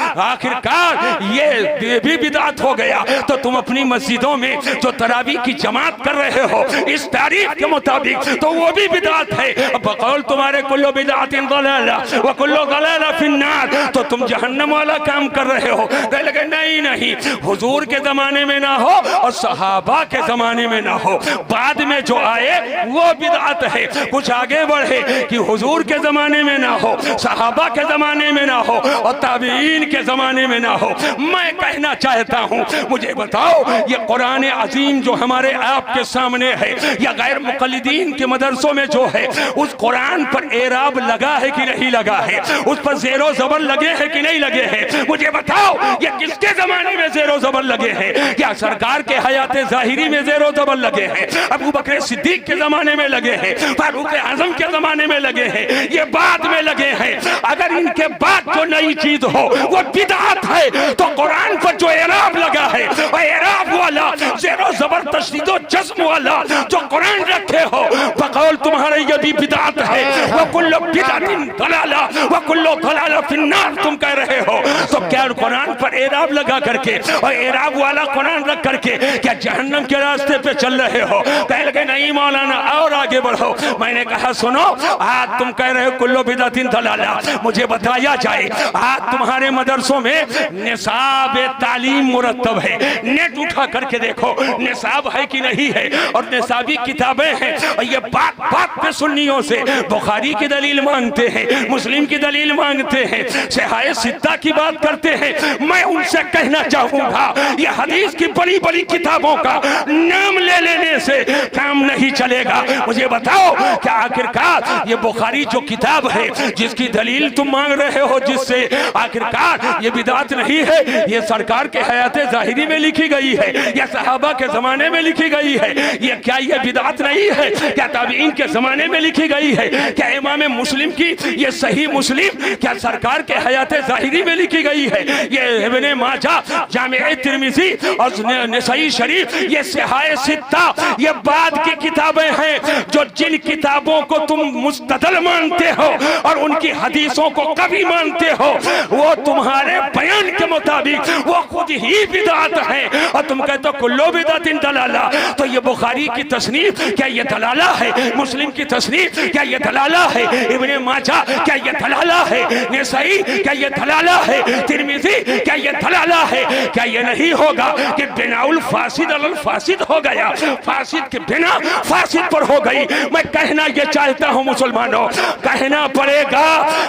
ये भी बिदअत हो गया। तो तुम अपनी मस्जिदों में जो तरावीह की जमात कर रहे हो इस तारीख के मुताबिक, तो वो भी बिदअत है। बकौल तुम्हारे कुल्लु बिदअतिन दलाला व कुल्लु दलाला फिन्नार, तो तुम जहन्नम वाला काम कर रहे हो? कह लगे नहीं नहीं, हुजूर के जमाने में ना हो और सहाबा के जमाने में ना हो, बाद में जो आए वो बिदअत है। कुछ आगे बढ़े कि हुजूर के जमाने में ना हो, सहाबा के जमाने में ना हो और ताबीन के जमाने में ना हो। मैं कहना चाहता हूं, मुझे बताओ ये कुरान अजीम जो हमारे आपके सामने है या गैर मुक़ल्लिदीन के मदरसों में जो है, उस कुरान पर एराब लगा है कि नहीं लगा है? उस पर ज़ेरो ज़बर लगे हैं कि नहीं लगे हैं? मुझे बताओ ये किसके जमाने में ज़ेरो ज़बर लगे हैं? क्या सरकार के हयात ज़ाहिरी में ज़ेरो ज़बर लगे हैं? अबू बकर सिद्दीक के जमाने में लगे हैं? फारूक आज़म के जमाने में लगे हैं? ये बाद में लगे हैं। अगर इनके बाद जो नई चीज हो वो बिदअत है, तो कुरान पर जो एराब लगा है और एराब वाला ज़ेरो ज़बर तशदीद व जज़्म वाला जो कुरान रखे हो, बकौल तुम्हारे ये भी बिदअत है। वो कुल्लु बिदअतिन दलाला व कुल्लु दलाला फिन्नार तुम कह रहे हो। तो क्या कुरान पर एराब लगा करके और एराब वाला कुरान रख करके क्या जहन्नम के रास्ते पे चल रहे हो? कह लगे नहीं मौलाना और आगे बढ़ो। मैंने कहा सुनो, आज तुम कह रहे हो कुल्लु बिदअतिन दलाला, मुझे बताया जाए आज तुम्हारे मदरसों में निसाब तालीम मुरत्तब है, नेट उठा करके देखो निसाब है कि नहीं है, और निसाबी किताबें हैं। और ये बात बात पे सुन्नियों से बुखारी की दलील मांगते हैं, मुस्लिम की दलील मांगते हैं, सहाय सित्ता की बात करते हैं। मैं उनसे कहना चाहूंगा ये हदीस की बड़ी बड़ी किताबों का नाम ले लेने से काम नहीं चलेगा। मुझे बताओ क्या आखिरकार ये बुखारी जो किताब है जिसकी दलील तुम मांग रहे हो, जिससे आखिरकार ये बिदअत नहीं है, ये सरकार के हयात ज़ाहिरी में लिखी गई है या सहाबा के जमाने में लिखी गई है, ये क्या ये बिदअत नहीं है? क्या ताबीन के जमाने में लिखी गई है? क्या इमाम मुस्लिम की ये सही मुस्लिम क्या सरकार के हयात ज़ाहिरी में लिखी गई है? ये इब्ने माजा, जामिअ तिर्मिज़ी और नसाई शरीफ, ये सहाय सित्ता, ये बाद की किताबें हैं जो जिन किताबों को तुम मुस्तदल मानते हो और उनकी हदीसों को कभी मानते हो, वो तुम्हारे बयान के मुताबिक वो खुद ही बिदअत है। और तुम कहते हो कुल्लु बिदअतिन दलाला, तो ये बुखारी की तसनीफ क्या ये दलाला है? मुस्लिम की तसनीफ क्या ये दलाला है? इब्ने माजा क्या ये दलाला है? नसाई क्या ये दलाला है? तिर्मिज़ी क्या ये दलाला है? क्या ये नहीं होगा कि बिनाउल फासिद अलल फासिद हो गया, फासिद के बिना फासिद पर हो गई? मैं कहना ये चाहता हूँ मुसलमानों, कहना पड़ेगा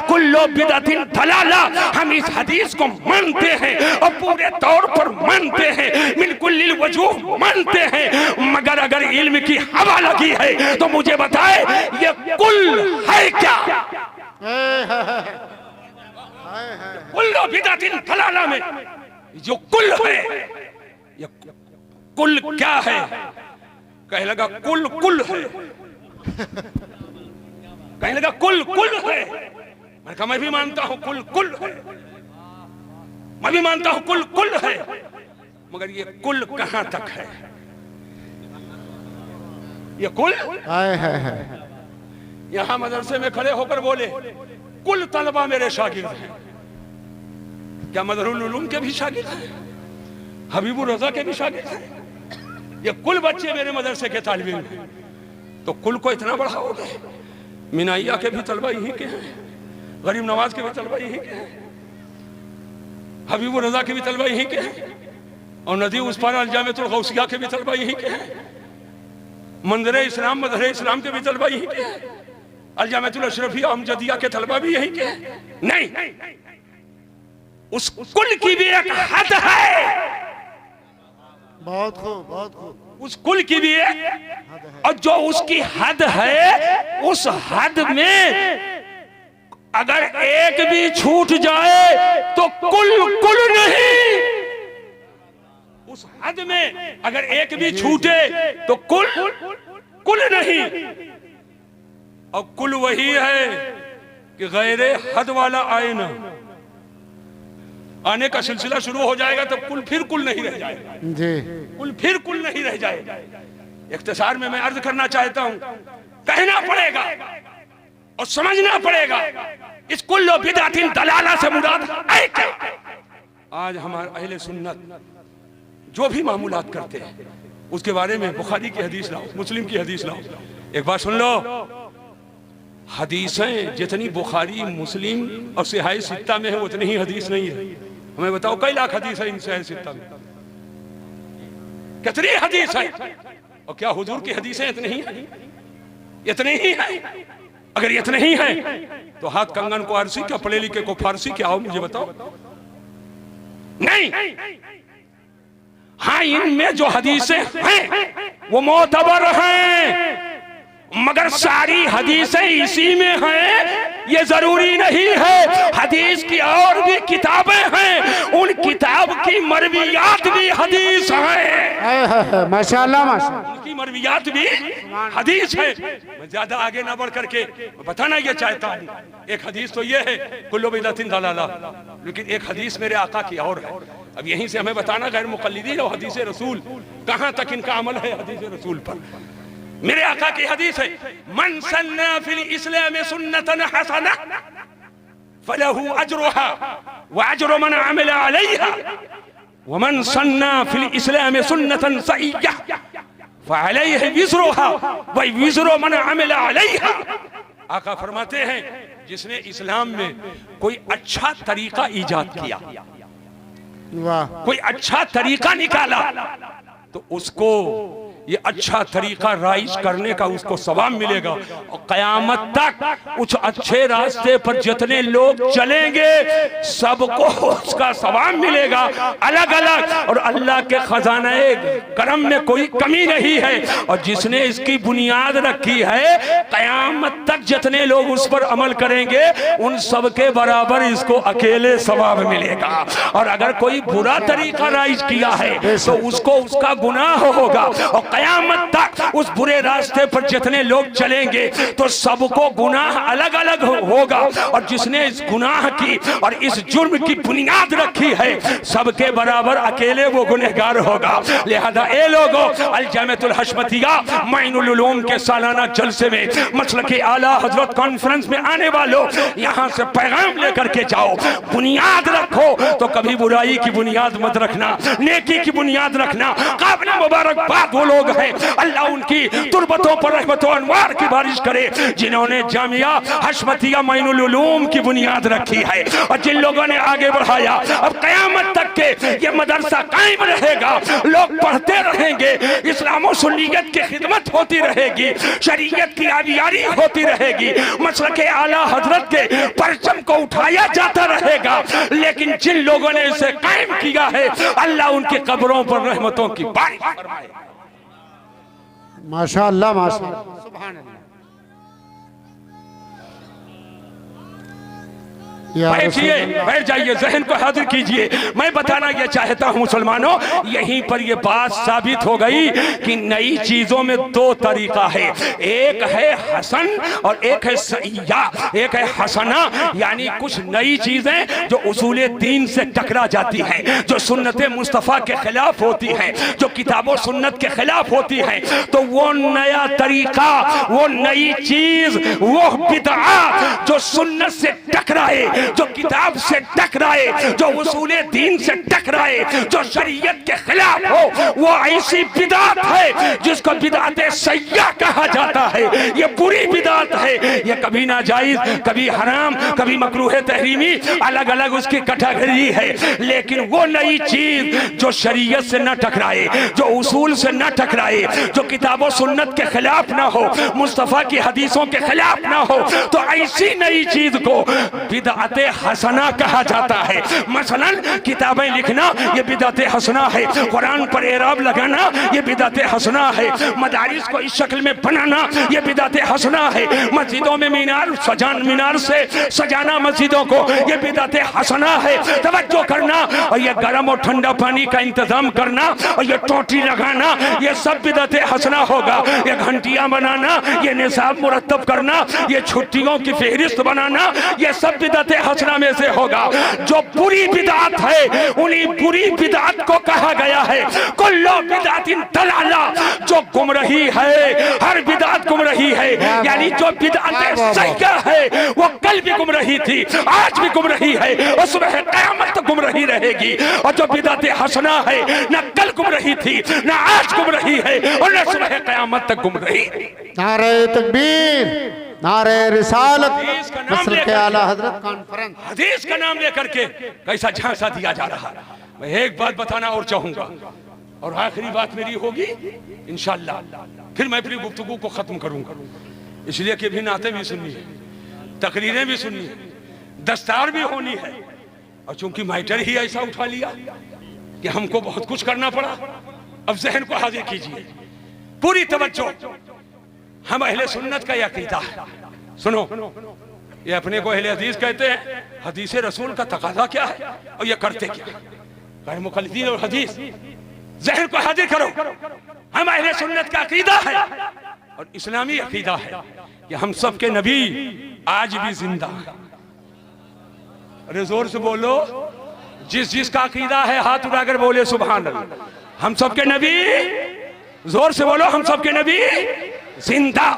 कुल्लु बिदअतिन दलाला। हम इस हदीस को मानते हैं और पूरे तौर पर मानते हैं, मिन कुल्लिल वजूह मानते हैं, मगर अगर इल्म की हवा लगी है तो मुझे बताए ये कुल है क्या? कुल्लु बिदअतिन दलाला में जो कुल है, ये कुल क्या है? कह लगा कुल कुल है, कह लगा कुल कुल है। मैंने कहा मैं भी मानता हूं कुल कुल है, मैं भी मानता हूं कुल कुल है, मगर ये कुल कहां तक है? ये कुल यहां मदरसे में खड़े होकर बोले कुल तलबा मेरे शागिर्द हैं। क्या मदरुल उलूम के भी शागिर्द हैं? हबीबुर रजा के भी शागिर्द हैं? ये कुल बच्चे मेरे मदरसे के तालिब इल्म हैं। तो कुल को इतना बढ़ा हो गए, मिनाइया के भी तलबा यहीं के हैं, गरीब नवाज के भी तलबा यहीं के हैं, हबीबुर रजा के भी तलबा यहीं के हैं, और नदी उस पार अलजामियतुल गौसिया के भी तलबा यहीं के हैं, मंदिर इस्लाम मदर इस्लाम के भी तलबा यहीं के हैं, अलजामियतुल अशरफिया अमजदिया के तलबा भी यहीं के हैं। नहीं, उस कुल की भी एक हद है। बहुत खूब, बहुत खूब। उस कुल की भी एक, और जो उसकी हद है उस हद में अगर एक भी छूट जाए तो कुल कुल नहीं। उस हद में अगर एक भी छूटे तो कुल कुल नहीं। और कुल वही है कि गैरे हद वाला आए ना, आने का सिलसिला शुरू हो जाएगा तो कुल फिर कुल नहीं रह जाएगा जी, कुल फिर कुल नहीं रह जाएगा। इख्तिसार में मैं अर्ज करना चाहता हूं, कहना पड़ेगा और समझना पड़ेगा इस कुल्लु बिदअतिन दलाला से मुराद है क्या। आज हमारे अहले सुन्नत जो भी मामूलात करते हैं उसके बारे में बुखारी की हदीस लाओ, मुस्लिम की हदीस लाओ। एक बात सुन लो, हदीसें जितनी बुखारी मुस्लिम और सिहाई सित्ता में है उतनी ही हदीस नहीं है। हमें बताओ कई लाख हदीस है इनसे सित्ता में, कितनी हदीस है? और क्या हुजूर की हदीसें इतनी ही हैं? इतनी ही है? अगर इतने ही है तो हाथ कंगन को आरसी क्या, पढ़े लिखे को फारसी क्या? आओ मुझे बताओ। नहीं, हाँ इनमें जो हदीसें हैं वो मोतबर हैं, मगर सारी हदीसें इसी में हैं ये जरूरी नहीं है। हदीस की और भी किताबें हैं, उन किताब की मरवियात भी हदीस है। माशाल्लाह माशाल्लाह, उनकी मरवियात भी हदीस है। मैं ज्यादा आगे ना बढ़ करके बताना ये चाहता हूँ, एक हदीस तो ये है कुल्लु बिदअतिन दलाला, लेकिन एक हदीस मेरे आका की और है। अब यहीं से हमें बताना गैर मुक़ल्लिदीन और हदीस रसूल कहाँ तक इनका अमल है हदीस रसूल पर। मेरे आका की हदीस है, मन सन्ना फिल इस्लाम सुन्नतन हसना फलहु अजरुहा व अजरु मन अमिल अलैहा व मन सन्ना फिल इस्लाम सुन्नतन सय्या फअलैहि विज़रुहा व विज़रु मन अमिल अलैहा। आका फरमाते हैं जिसने इस्लाम में कोई अच्छा तरीका ईजाद किया, कोई अच्छा तरीका निकाला, तो उसको ये अच्छा तरीका राइज करने का उसको सवाब मिलेगा। और कयामत तक उस अच्छे रास्ते पर जितने लोग चलेंगे सबको उसका सवाब मिलेगा अलग अलग, और अल्लाह के खजाने करम में कोई कमी नहीं है। और जिसने इसकी बुनियाद रखी है कयामत तक जितने लोग उस पर अमल करेंगे उन सबके बराबर इसको अकेले सवाब मिलेगा। और अगर कोई बुरा तरीका राइज किया है तो उसको उसका गुनाह होगा, और कयामत तक उस बुरे रास्ते पर जितने लोग चलेंगे तो सबको गुनाह अलग अलग होगा। और जिसने इस गुनाह की और इस जुर्म की बुनियाद रखी है सबके बराबर अकेले वो गुनहगार होगा। लिहाजा ए लोगों, अल जामिअतुल हशमतिया माइनुल उलूम के सालाना जलसे में मसलके आला हजरत कॉन्फ्रेंस में आने वालों, यहाँ से पैगाम लेकर के जाओ, बुनियाद रखो तो कभी बुराई की बुनियाद मत रखना, नेकी की बुनियाद रखना। काबिल मुबारकबाद वो लोग हैं, अल्लाह उनकी तुरबतों पर रहमतों अनवार की बारिश करे जिन्होंने जामिया हशमतिया माइनुल उलूम की बुनियाद रखी है। और जिन लोगों ने आगे बढ़ाया, अब कयामत तक के ये मदरसा कायम रहेगा, लोग पढ़ते रहेंगे, इस्लाम और सुन्नियत की खिदमत होती रहेगी, शरीयत की आबियारी होती रहेगी, मसलके आला हजरत के परचम को उठाया जाता रहेगा। लेकिन जिन लोगों ने इसे कायम किया है अल्लाह उनकी कब्रों पर रहमतों की बारिश फरमाए। माशाअल्लाह माशाअल्लाह, सुभान अल्लाह। बैठिए, बैठ जाइए, जहन को हाजिर कीजिए। मैं बताना यह चाहता हूं मुसलमानों, यहीं पर यह बात साबित हो गई कि नई चीजों में दो तरीका है, एक है हसन और एक है सय्या। एक है हसना यानी कुछ नई चीजें जो उसूले दीन से टकरा जाती हैं, जो सुन्नत मुस्तफ़ा के खिलाफ होती हैं, जो किताबों सुन्नत के खिलाफ होती हैं, तो वो नया तरीका, वो नई चीज, वो बिदअत जो सुन्नत से टकराए, जो किताब से टकराए, जो उसूले दीन से टकराए, जो शरीयत के खिलाफ हो, वो ऐसी बिदअत है जिसको बिदअत सय्या कहा जाता है। ये बुरी बिदअत है, ये कभी नाजायज, कभी हराम, कभी मकरूह तहरीमी, अलग अलग उसकी कैटेगरी है। लेकिन वो नई चीज जो शरीयत से न टकराए, जो उसूल से न टकराए, जो किताबों सुन्नत के खिलाफ ना हो, मुस्तफा की हदीसों के खिलाफ ना हो, तो ऐसी नई चीज को बिदअत हसना कहा जाता है। मसलन किताबें लिखना ये बिदअत हसना है, कुरान पर एराब लगाना ये बिदअत हसना है, मदारिस को इस शक्ल में बनाना ये बिदअत हसना है, मस्जिदों में मीनार से सजाना मस्जिदों को ये बिदअत हसना है। तवज्जो करना और ये गर्म और ठंडा पानी का इंतजाम करना और ये टोटी लगाना ये सब बिदअत हसना होगा। ये घंटियां बनाना, ये निसाब मुरतब करना, ये छुट्टियों की फहरिस्त बनाना, ये सब बिदअत हसना में से होगा। जो बुरी बिदअत है उन्हीं बुरी बिदअत को कहा गया है कुल्लु बिदअतिन दलाला, जो गुमराही है, हर बिदअत गुमराही है। यानी जो बिदअत सय्या है वो कल भी गुमराही थी, आज भी गुमराही है और सुबह क़यामत तक गुमराही रहेगी। और जो बिदअत हसना है न कल गुमराही थी, न आज गुमराही है और न सुबह क़यामत तक गुमराही। नारे तकबीर, नारे रिसालत हदीस का नाम मसलक लेकर आला हजरत कॉन्फ्रेंस। हदीस का नाम लेकर के कैसा झांसा दिया जा रहा है। मैं एक बात बताना और चाहूंगा और आखिरी बात मेरी होगी इंशाअल्लाह, फिर मैं अपनी गुफ्तगू को खत्म करूंगा। इसलिए कि भी नाते भी सुननी है, तकरीरें भी सुननी है, दस्तार भी होनी है। और चूंकि माइटर ही ऐसा उठा लिया कि हमको बहुत कुछ करना पड़ा। अब जहन को हाजिर कीजिए, पूरी तवज्जो। हम अहले सुन्नत का यह अकीदा है। सुनो, ये अपने को अहले हदीस कहते हैं। हदीस रसूल का तकाजा क्या है और ये करते क्या है? गैर मुक़ल्लिदीन और हदीस, जहन को हाजिर करो। हम अहले सुन्नत का अकीदा है और इस्लामी अकीदा है कि हम सब के नबी आज भी जिंदा है। अरे जोर से बोलो, जिस जिसका अकीदा है हाथ उठाकर बोले सुभान अल्लाह। हम सब के नबी, जोर से बोलो, हम सब के नबी जिंदा।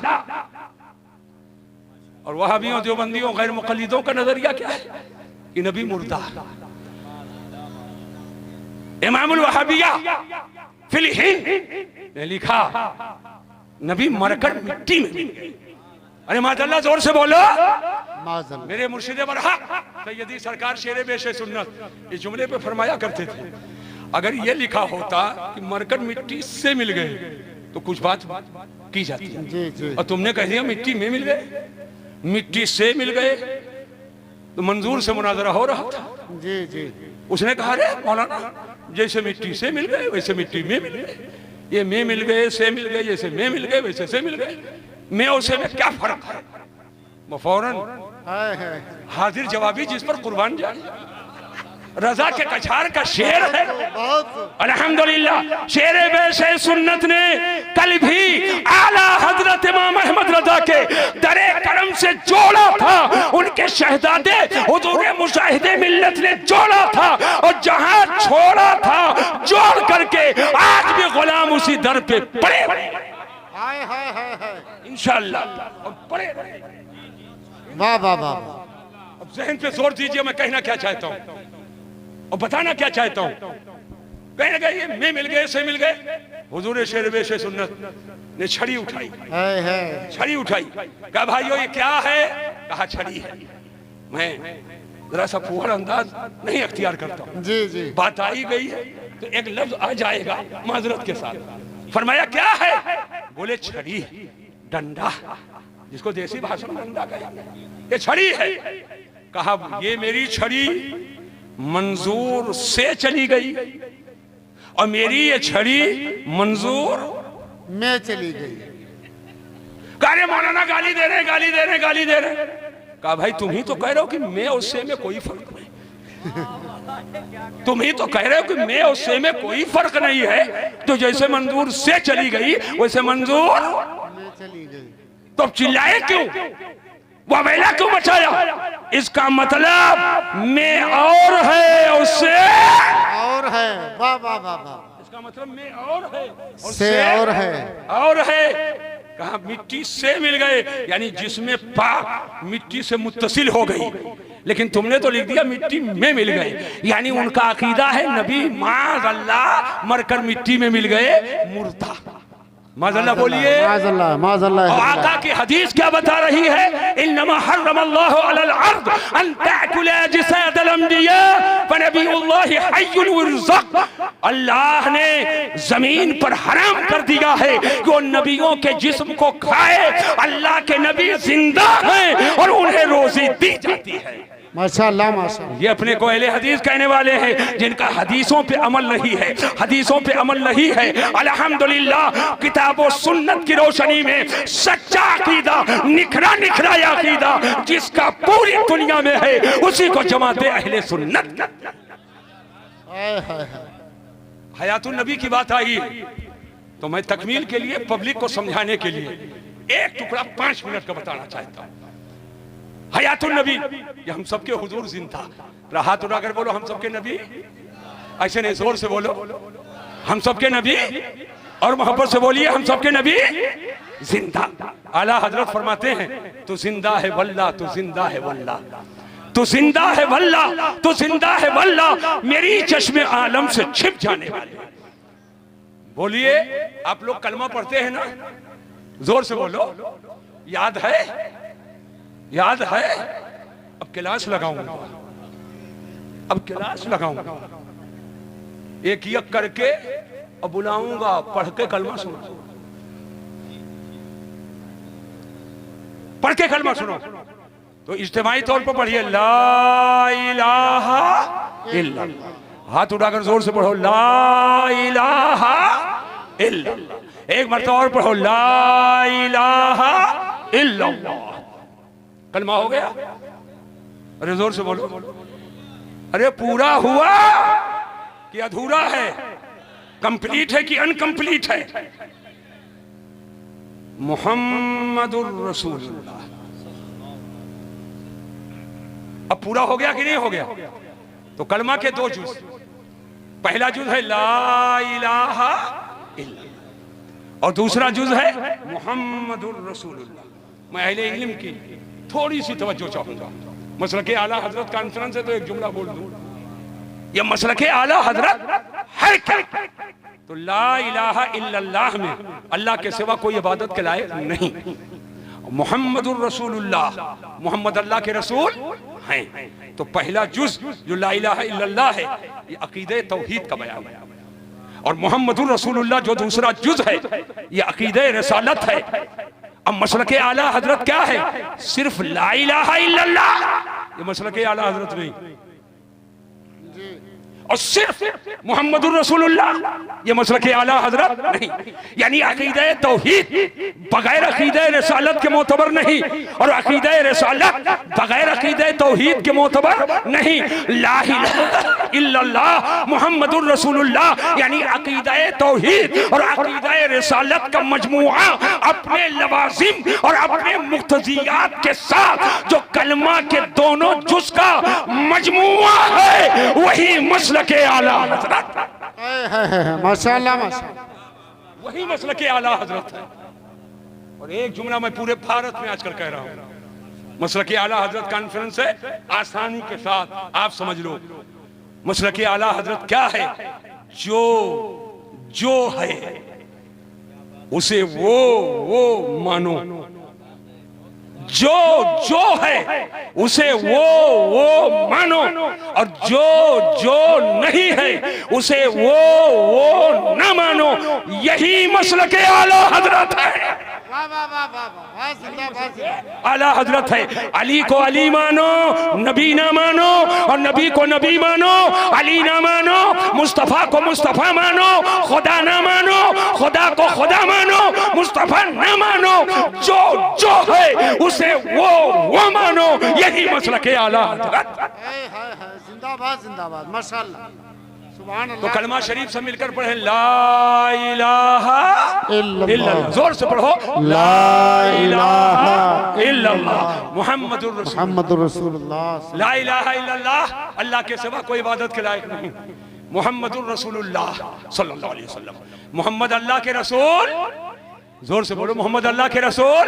और वहाबियों देवबंदियों गैर मुक़ल्लिदों का नजरिया क्या है कि नबी मुर्दा। इमामुल वहाबिया फिल हिंद ने लिखा नबी मरकर मिट्टी में। अरे माशाअल्लाह, जोर से बोलो। मेरे मुर्शिद बरहक सैयदी सरकार शेरे बेशे सुन्नत इस जुमले पे फरमाया करते थे, अगर ये लिखा होता कि मरकर मिट्टी से मिल गए तो कुछ बात की जाती है। और तुमने कह दिया मिट्टी में मिल गए, मिट्टी से मिल गए, तो मंजूर से मुनाजरा हो रहा था। जी जी। उसने कहा रे मौलाना, जैसे मिट्टी से मिल गए वैसे मिट्टी में मिल गए, ये में मिल गए, से मिल गए, जैसे में मिल गए वैसे से मिल गए, में और से में क्या फर्क है? वो फौरन हाजिर जवाबी जिस पर कुर्बान जाए। रजा के कछार का शेर है। अल्हम्दुलिल्लाह, शेरे बेशे सुन्नत ने कल भी आला हजरत इमाम अहमद रजा के दरे करम से जोड़ा था। उनके शहजादे हुजूर मुशाहिदे मिल्लत ने जोड़ा था और जहां छोड़ा था जोड़ करके आज भी गुलाम उसी दर पे पड़े इंशाअल्लाह और पड़े। वाह वाह वाह। अब जहन पे जोर दीजिए, मैं कहना क्या चाहता हूँ और बताना क्या चाहता हूँ। कहने गए ये में मिल गए, से मिल गए। हुजूर शेर बेशे सुन्नत ने छड़ी उठाई, छड़ी उठाई, कहा भाइयों ये क्या है? कहा छड़ी है। मैं जरा सा फूहड़ अंदाज नहीं अख्तियार करता हूँ। जी जी। बात आई गई है तो एक लफ्ज आ जाएगा माजरत के साथ। फरमाया क्या है? बोले छड़ी, डंडा, जिसको देसी भाषा में डंडा कहते हैं, ये छड़ी है। कहा ये मेरी छड़ी मंजूर से चली गई और मेरी ये छड़ी मंजूर में चली गई। कहा मौलाना गाली दे रहे, गाली दे रहे, गाली दे रहे। कहा भाई तुम ही तो कह रहे हो कि मैं और से में कोई फर्क नहीं। तुम ही तो कह रहे हो कि मैं और से में कोई फर्क नहीं है, तो जैसे मंजूर से चली गई वैसे मंजूर में चली गई। तो अब चिल्लाए क्यों, वबेला क्यों मचाया? इसका मतलब मैं और है उससे और है। वाह वाह वाह वाह। इसका मतलब मैं और है से और है। और है। कहा मिट्टी से मिल गए, यानी जिसमें पाक मिट्टी से मुत्तसिल हो गई, लेकिन तुमने तो लिख दिया मिट्टी में मिल गए। यानी उनका अकीदा है नबी माज़अल्लाह मरकर मिट्टी में मिल गए, मुर्दा। माज़अल्लाह बोलिए। माज़अल्लाह माज़अल्लाह। और आका की हदीस क्या बता रही है? इन्नमा हर्रमल्लाहु अलल अर्द अन ताकुल अजसादल अंबिया व नबियुल्लाहि हय्युन युरज़क़। अल्लाह ने जमीन पर हराम कर दिया है कि वो नबियों के जिस्म को खाए। अल्लाह के नबी जिंदा हैं और उन्हें रोजी दी जाती है। माशाअल्लाह माशाअल्लाह। ये अपने को अहले हदीस कहने वाले हैं जिनका हदीसों पे अमल नहीं है, हदीसों पे अमल नहीं है। अल्हम्दुलिल्लाह, किताब और सुन्नत की रोशनी में सच्चा अकीदा, निखरा निखरा अकीदा जिसका पूरी दुनिया में है, उसी को जमाते अहले सुन्नत। हयातुन नबी की बात आई तो मैं तकमील के लिए, पब्लिक को समझाने के लिए एक टुकड़ा 5 मिनट का बताना चाहता हूँ। हयातुन नबी, ये हम सबके हुजूर जिंदा। हाथ उठाकर बोलो हम सबके नबी। ऐसे नहीं, जोर से बोलो हम सबके नबी, और मोहब्बत से बोलिए हम सबके नबी जिंदा। आला हजरत फरमाते हैं तू जिंदा है वल्लाह, तू जिंदा है वल्लाह, तू जिंदा है वल्लाह, तू जिंदा है वल्लाह, मेरी चश्मे आलम से छिप जाने वाले। बोलिए, आप लोग कलमा पढ़ते हैं ना? जोर से बोलो। याद है? याद है? अब क्लास लगाऊंगा, अब क्लास लगाऊंगा, एक एक करके अब बुलाऊंगा, पढ़ के कलमा सुनो, पढ़ के कलमा सुनो। तो इज्तिमाई तौर पर पढ़िए ला इलाहा इल्लल्लाह, हाथ उठाकर जोर से पढ़ो ला इलाहा इल्लल्लाह। एक मरतबा और पढ़ो ला इलाहा इल्लल्लाह। कलमा हो गया? अरे जोर से बोलो। अरे पूरा हुआ कि अधूरा है? कंप्लीट है कि अनकंप्लीट है? मुहम्मदुर रसूलुल्लाह। अब पूरा हो गया कि नहीं हो गया? तो कलमा के दो जुज, पहला जुज है ला इलाहा इल्लल्लाह और दूसरा जुज है मुहम्मदुर रसूलुल्लाह। मैं अहले इल्म की थोड़ी सी तवज्जो चाहूंगा। मसलके आला हजरत कॉन्फ्रेंस है तो एक जुमला बोल दूं, यह मसलके आला हजरत है क्या? तो ला इलाहा इल्लल्लाह में अल्लाह के सिवा कोई इबादत के लायक नहीं। मुहम्मदुर रसूलुल्लाह, मोहम्मद अल्लाह के रसूल हैं। तो पहला जुज जो ला इलाहा इल्लल्लाह है ये अकीदे तौहीद का बयान है, और मोहम्मदुर रसूलुल्लाह जो दूसरा जुज है ये अकीदे रिसालत है। अब मसलके आला हजरत क्या है? सिर्फ ला इलाहा इल्लल्लाह, ये मसलके आला हजरत नहीं। और सिर्फ मुहम्मदुर रसूलुल्लाह ये मसलके आला हजरत नहीं। यानी अकीदे तौहीद बगैर अकीदे रिसालत के मोतबर नहीं, और अकीदे रिसालत बगैर अकीदे तौहीद के मोतबर नहीं। ला इलाहा इल्लल्लाह मुहम्मदुर रसूलुल्लाह यानी अकीदे तौहीद और अकीदे रिसालत का मजमूआ अपने लवाजिम और अपने मुक्तजियात के साथ जो कलमा के दोनों जुज का मजमूआ है वही मसला के आला हजरत। माशाअल्लाह माशाअल्लाह, वही मसला के आला हजरत है। और एक जुमला मैं पूरे भारत में आजकल कह रहा हूं, मसला के आला हजरत कॉन्फ्रेंस है, आसानी के साथ आप समझ लो। मसला के आला हजरत क्या है? जो है उसे वो मानो, जो है उसे वो मानो, और जो नहीं है उसे वो न मानो। यही मसलक आला हजरत है। आला हजरत है। अली को अली मानो, नबी ना मानो, और नबी को नबी मानो, अली ना मानो, मुस्तफा को मुस्तफा मानो, खुदा ना मानो, खुदा को खुदा मानो, मुस्तफा ना मानो। जो है उसे वो मानो। यही मसलक आला हजरत। जिंदाबाद जिंदाबाद, माशाअल्लाह, सुभान अल्लाह। तो कलमा शरीफ से मिलकर पढ़े ला इलाहा इल्लल्लाह। जोर से पढ़ो ला इलाहा इल्लल्लाह मुहम्मदुर रसूलुल्लाह। ला इलाहा इल्लल्लाह अल्लाह के सिवा कोई इबादत के लायक नहीं। मुहम्मदुर रसूलुल्लाह सल्लल्लाहु अलैहि वसल्लम, मोहम्मद अल्लाह के रसूल। जोर से बोलो मोहम्मद अल्लाह के रसूल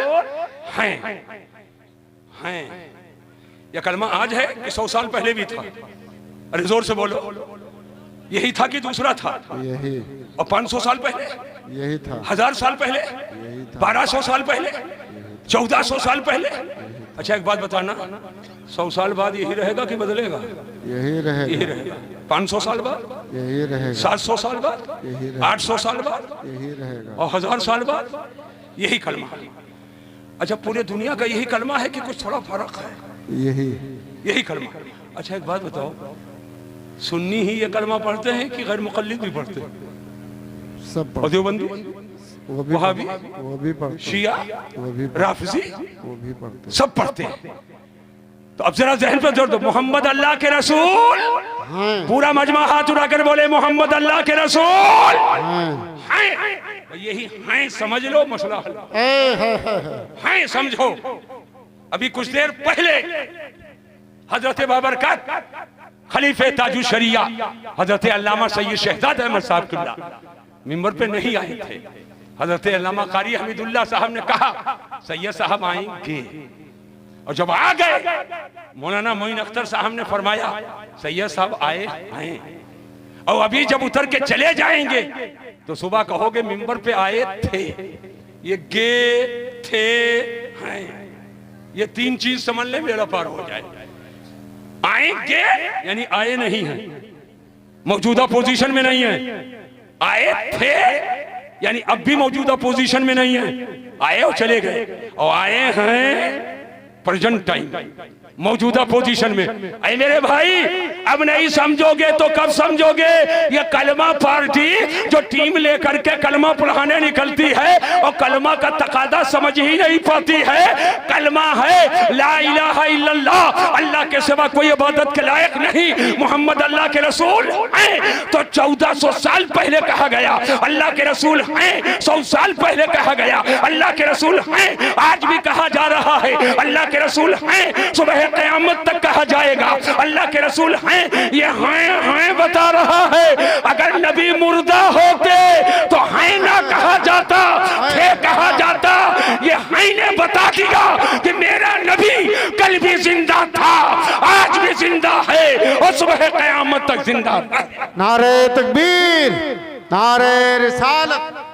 हैं। यह कलमा आज है कि 100 साल पहले भी था? अरे जोर से बोलो। यही था कि दूसरा था? यही। और 500 साल पहले यही था? 1000 साल पहले? 1200 साल पहले? 1400 साल पहले? अच्छा एक बात बताना, 100 साल बाद यही रहेगा कि बदलेगा? यही रहेगा। 500 साल बाद यही रहेगा। 700 साल बाद यही रहेगा। 800 साल बाद यही रहेगा। और 1000 साल बाद यही कलमा। अच्छा पूरे दुनिया का यही कलमा है कि कुछ थोड़ा फर्क है? यही कलमा। अच्छा एक बात बताओ, सुन्नी ही ये कलमा पढ़ते हैं कि गैर मुक़ल्लिद भी पढ़ते हैं? सब और देवबंदी, वहाबी, वो भी पढ़ते, शिया, वो भी राफिजी, वो भी पढ़ते, सब पढ़ते हैं। तो अब जरा जहन पर जोर दो, मोहम्मद अल्लाह के रसूल। पूरा मजमा हाथ उठाकर बोले मोहम्मद अल्लाह के रसूल हैं। यही हैं समझ लो, मसला हल हैं समझो। अभी कुछ देर पहले हजरत बाबरकत खलीफे ताजु शरिया हजरत अल्लामा सैयद शहजाद अहमद साहब किबला मिंबर पे नहीं आए थे। हजरत अल्लामा कारी हमीदुल्लाह साहब ने कहा सैयद साहब आएंगे, और जब आ गए मौलाना मोइन अख्तर साहब ने फरमाया सैयद साहब आए हैं, और अभी जब उतर के चले जाएंगे तो सुबह कहोगे मिंबर पे आए थे। ये गे थे हैं। ये तीन चीज समझ ले, बेड़ा पार हो जाए। आएंगे यानी आए नहीं हैं, मौजूदा पोजीशन में नहीं है। आए थे यानी अब भी मौजूदा पोजीशन में नहीं है। आए और चले गए, और आए हैं प्रेजेंट टाइम, मौजूदा पोजीशन में। अरे मेरे भाई, अब नहीं समझोगे तो कब समझोगे? ये कलमा पार्टी जो टीम लेकर के कलमा पढ़ाने निकलती है और कलमा का तकादा समझ ही नहीं पाती है। कलमा है ला इलाहा इल्लल्लाह, अल्लाह के सिवा कोई इबादत के लायक नहीं, मोहम्मद अल्लाह के रसूल हैं। तो 1400 साल पहले कहा गया अल्लाह के रसूल हैं, 100 साल पहले कहा गया अल्लाह के रसूल हैं, आज भी कहा जा रहा है अल्लाह के रसूल हैं, सुबह क़यामत तक कहा जाएगा अल्लाह के रसूल हैं। ये हैं बता रहा है। अगर नबी मुर्दा होते तो हैं ना कहा जाता, थे कहा जाता। ये हैं ने बता दिया कि मेरा नबी कल भी जिंदा था, आज भी जिंदा है और सुबह क़यामत तक जिंदा है। नारे तकबीर, नारे रिसालत।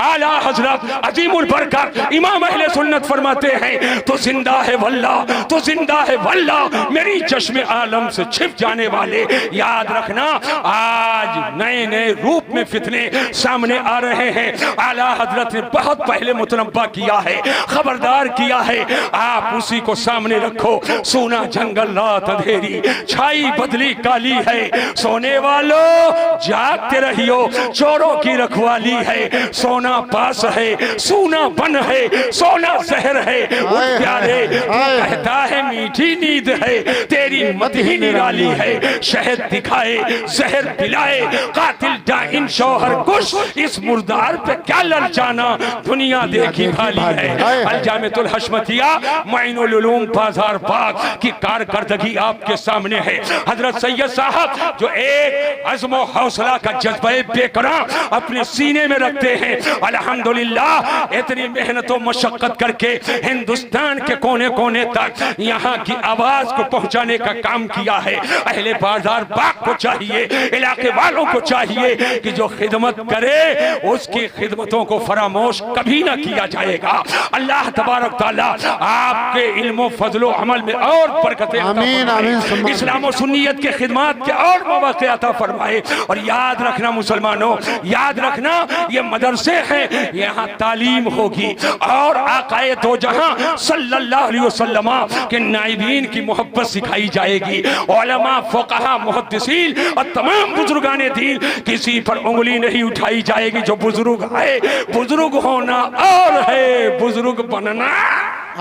आला हजरत अजीमुल बरकत इमाम अहले सुन्नत फरमाते हैं, तो जिंदा है वल्ला, तो जिंदा है वल्ला, मेरी चश्मे आलम से छिप जाने वाले। याद रखना, आज नए नए रूप में फितने सामने आ रहे हैं। आला हजरत ने बहुत पहले मुतनब्बा किया है, खबरदार किया है, आप उसी को सामने रखो। सोना जंगल रात अंधेरी, छाई बदली काली है, सोने वालों जागते रहियो, चोरों की रखवाली है। सोना पास है, सोना बन है, सोना जहर है। उठ प्यारे, कहता है मीठी नींद है, तेरी मत ही निराली है। शहद दिखाए, जहर पिलाए, कातिल डाइन शौहर कुश, इस मुर्दार पे क्या ललचाना, दुनिया देखी भाली है। अलजामतुल हशमतिया मुइनुल उलूम बाजार पाक की कारकर्दगी आपके सामने है। हजरत सैयद साहब जो एक अज़्म और हौसला का जज्बे बेकरां अपने सीने में रखते हैं, अल्हम्दुलिल्लाह इतनी मेहनत और मशक्कत करके हिंदुस्तान के कोने कोने तक यहाँ की आवाज को पहुंचाने का काम किया है। अहले बाजार पाक को चाहिए, इलाके वालों को चाहिए कि जो खिदमत करे उसकी खिदमतों को फरामोश कभी ना किया जाएगा। अल्लाह तबारक तआला आपके इल्म फजलो अमल में और बरकतें अता फरमाए, इस्लाम और सुन्नियत के खिदमत के और मौके अता फरमाए। और याद रखना मुसलमानों, याद रखना, ये मदरसे हैं, यहाँ तालीम होगी और आकाए दो जहां सल्लल्लाहु अलैहि वसल्लम के नाइबीन की मोहब्बत सिखाई जाएगी। उलमा, फुक़हा, मुहद्दिसीन और तमाम बुजुर्गाने दीन, किसी पर उंगली नहीं उठाई जाएगी। जो बुजुर्ग है, बुजुर्ग होना और है, बुजुर्ग बनना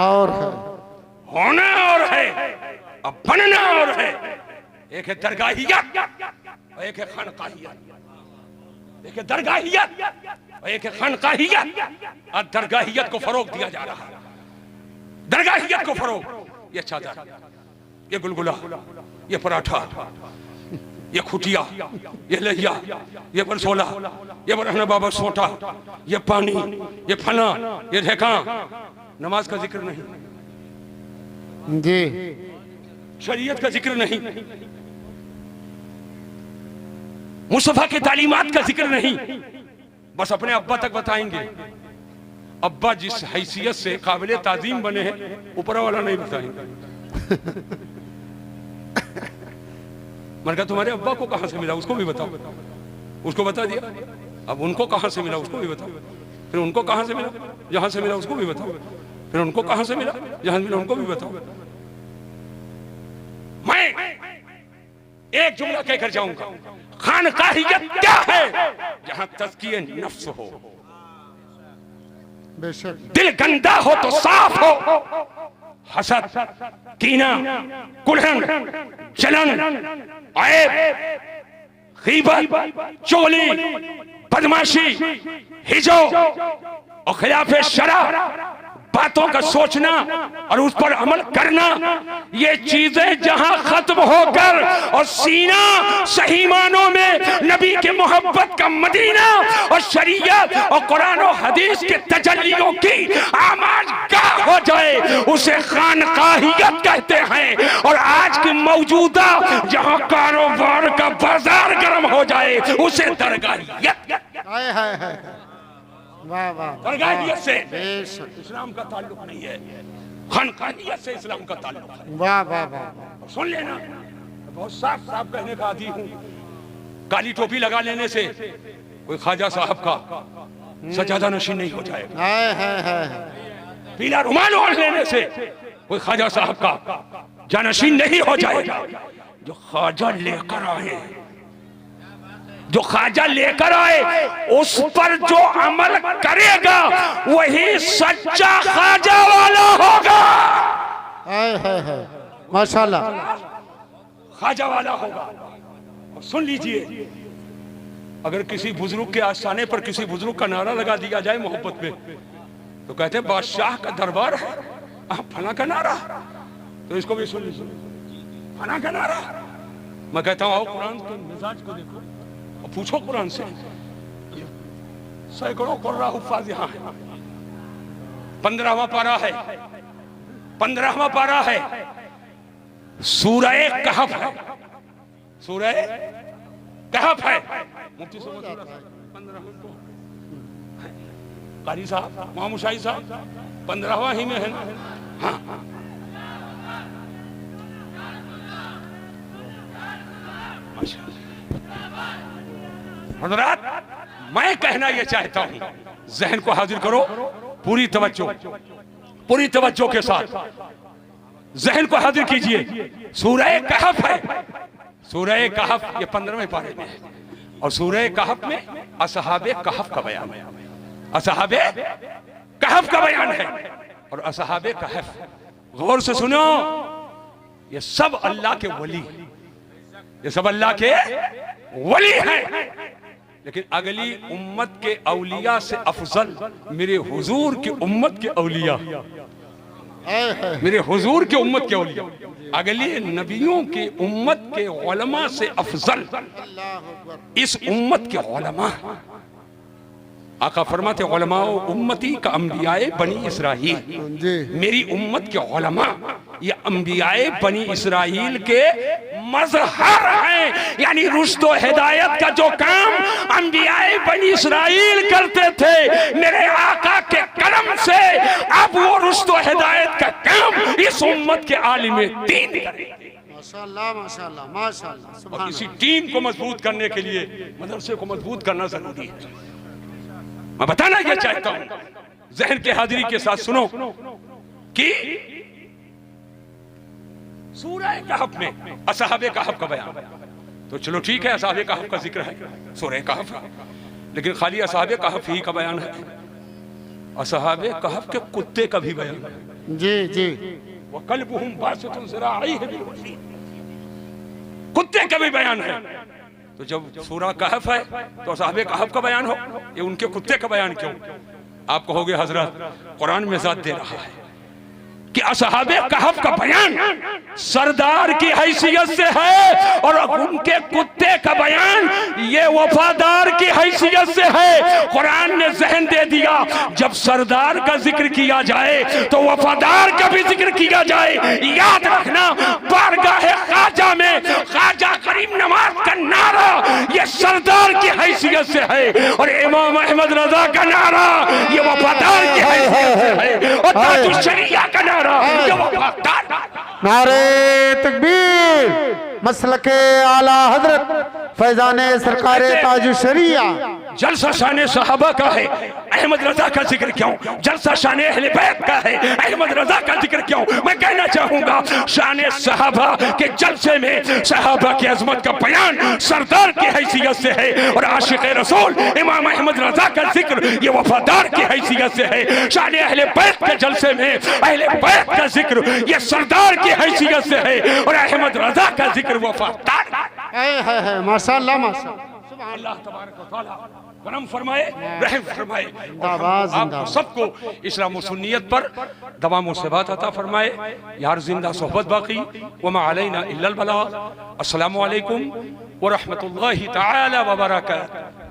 और है, होना और है, अब बनना और है। एक है दरगाहियत और एक है खानकाहियत, एक है दरगाहियत और एक है खानकाहियत। और दरगाहियत को फरोग दिया जा रहा है, दरगाहियत को फरोग। ये चादर, ये गुलगुला, ये पराठा, ये खुटिया, ये लहिया, ये बरसोला, ये बरहना बाबा सोटा, ये पानी, ये फना, ये ढेका। नमाज का जिक्र नहीं जी, शरीयत का जिक्र नहीं, मुस्तफा की तालीमात का जिक्र नहीं। बस अपने अब्बा तक बताएंगे। अब्बा जिस हैसियत से काबिल ताजीम बने हैं, ऊपर वाला नहीं बताएंगे। मैंने कहा तुम्हारे अब्बा को कहां से मिला, उसको भी बताओ। उसको बता दिया। अब उनको कहां से मिला, उसको भी बताओ। फिर उनको कहां से मिला, जहां से मिला उसको भी बताओ। फिर उनको कहां से मिला, जहां मिला उनको भी बताओ। मैं एक जुमला कहकर जाऊंगा, खानकाहियत क्या है? जहां तज़किये नफ्स हो, बेशक, दिल गंदा हो तो साफ हो, हसद, कीना, कुल्हन, जलन, ऐब, गीबत, चोली, बदमाशी, हिजो और खिलाफे शरा, बातों का सोचना और उस पर अमल करना, ये चीजें जहां खत्म होकर और सीना सही मानों में नबी के मोहब्बत का मदीना और शरीयत और कुरान और हदीस के तजल्लियों की आमाज़गाह हो जाए, उसे खानकाहियत कहते हैं। और आज की मौजूदा जहां कारोबार का बाजार गर्म हो जाए, उसे दरगाहियत। वाह वाह, दरगाहियत से बेशक, इस्लाम का ताल्लुक नहीं है। खानकानियत से इस्लाम का ताल्लुक है। वाह वाह वाह। सुन लेना, बहुत साफ साफ कहने का आदी हूँ। काली टोपी लगा लेने से कोई ख्वाजा साहब का सजादा नशीन नहीं हो जाएगा। है। पीला रुमाल ओढ़ लेने से कोई ख्वाजा साहब का जानशीन नहीं हो जाएगा। जो ख्वाजा लेकर आए, जो ख्वाजा लेकर आए उस पर जो अमल करेगा वही सच्चा ख्वाजा वाला होगा। है माशाल्लाह, ख्वाजा वाला होगा। और सुन लीजिए, अगर किसी बुजुर्ग के आस्थाने पर किसी बुजुर्ग का नारा लगा दिया जाए मोहब्बत में, तो कहते हैं बादशाह का दरबार है, फना का नारा, तो इसको भी सुन लीजिए, फना का नारा। मैं कहता हूँ आओ कुरान के मिजाज को देखो और पूछो कुरान से। सैकड़ों कुर्रा हुफ्फाज यहाँ है। 15वां पारा है, 15वां पारा है, सूरह कहफ है, सूरह कहफ है। मुफ्ती कारी साहब, मामू शाही साहब 15वां ही में है ना? हाँ, हज़रात, मैं कहना यह चाहता हूं, जहन को हाजिर करो, पूरी तवज्जो के साथ जहन को हाजिर कीजिए। सूरह कहफ है, सूरह कहफ ये 15वें पारे में है, और सूरह कहफ में असहाबे कहफ का बयान है, असहाबे कहफ का बयान है। और असहाबे कहफ, गौर से सुनो, ये सब अल्लाह के वली, ये सब अल्लाह के वली हैं। लेकिन अगली उम्मत के औलिया से अफजल मेरे हुजूर की उम्मत के औलिया, मेरे हुजूर की उम्मत के औलिया, अगली नबियों की उम्मत के उलमा से अफजल इस उम्मत के उलमा। आका फरमाते उलमा उम्मती का अंबियाए बनी इसराइल, मेरी उम्मत के उलमा ये अंबियाए बनी इसराइल के मजहर हैं। यानी रुश्द व हिदायत का जो काम अंबियाए बनी इसराइल करते थे, मेरे आका के करम से अब वो रुश्द व हिदायत का काम इस उम्मत के आलिम दीन करेंगे। माशाल्लाह माशाल्लाह माशाल्लाह, सुभान और इसी टीम को मजबूत करने के लिए मदरसे को मजबूत करना जरूरी है। मैं बताना यह चाहता हूं, जहन के हाजिरी के साथ सुनो कि सूरह कहफ में असहाबे कहफ का बयान, तो चलो ठीक है, असहाबे कहफ का जिक्र है सूरह कहफ, लेकिन खाली असहाबे कहफ ही का बयान है, असहाबे कहफ के कुत्ते का भी बयान है। जी जी, वो कल्बुहुम बासितुन ज़राइहि बिल वसील, कुत्ते का भी बयान है। तो जब सूरह कहफ है तो असहाबे कहफ का बयान हो, ये उनके कुत्ते का बयान क्यों? आप कहोगे हजरत कुरान में ज़ात दे रहा है कि असहाबे कहफ का बयान सरदार की हैसियत से है, और उनके कुत्ते का बयान ये वफादार की हैसियत से है। कुरान ने जहन दे दिया, जब सरदार का जिक्र किया जाए तो वफादार का भी जिक्र किया जाए। याद रखना, बारगाह ख्वाजा में ख्वाजा करीम नवाज का नारा ये सरदार की हैसियत से है, और इमाम अहमद रजा का नारा ये वफादार की हैसियत से है, और ताजुश शरिया का नारा ये वफादार। नारे तकबीर, मसलके आला हजरत फैजाने सरकारे ताजुश शरिया। जलसा शान सहाबा का है, अहमद रजा का जिक्र क्यों? जलसा शान अहले बैत का है, अहमद रजा का जिक्र क्यों? मैं कहना चाहूंगा, शान सहाबा के जलसे में सहाबा की अजमत का बयान सरदार की हैसियत से है, और आशिक रसूल इमाम अहमद रजा का जिक्र ये वफादार की हैसियत से है। शान अहले बैत के जलसे में अहले बैत का जिक्र ये सरदार की हैसियत से है, और अहमद रजा का जिक्र वफादार है। माशाल्लाह माशाल्लाह, अल्लाह तबारक व तआला करम फरमाए, रहम फरमाए, जिंदाबाद, सबको इस्लाम व सुन्नियत पर दवाम व सबात अता फरमाए। यार जिंदा सोहबत बाकी, वमा अलैना इल्लल बलाग। अस्सलामु अलैकुम व रहमतुल्लाहि तआला व बरकातहू।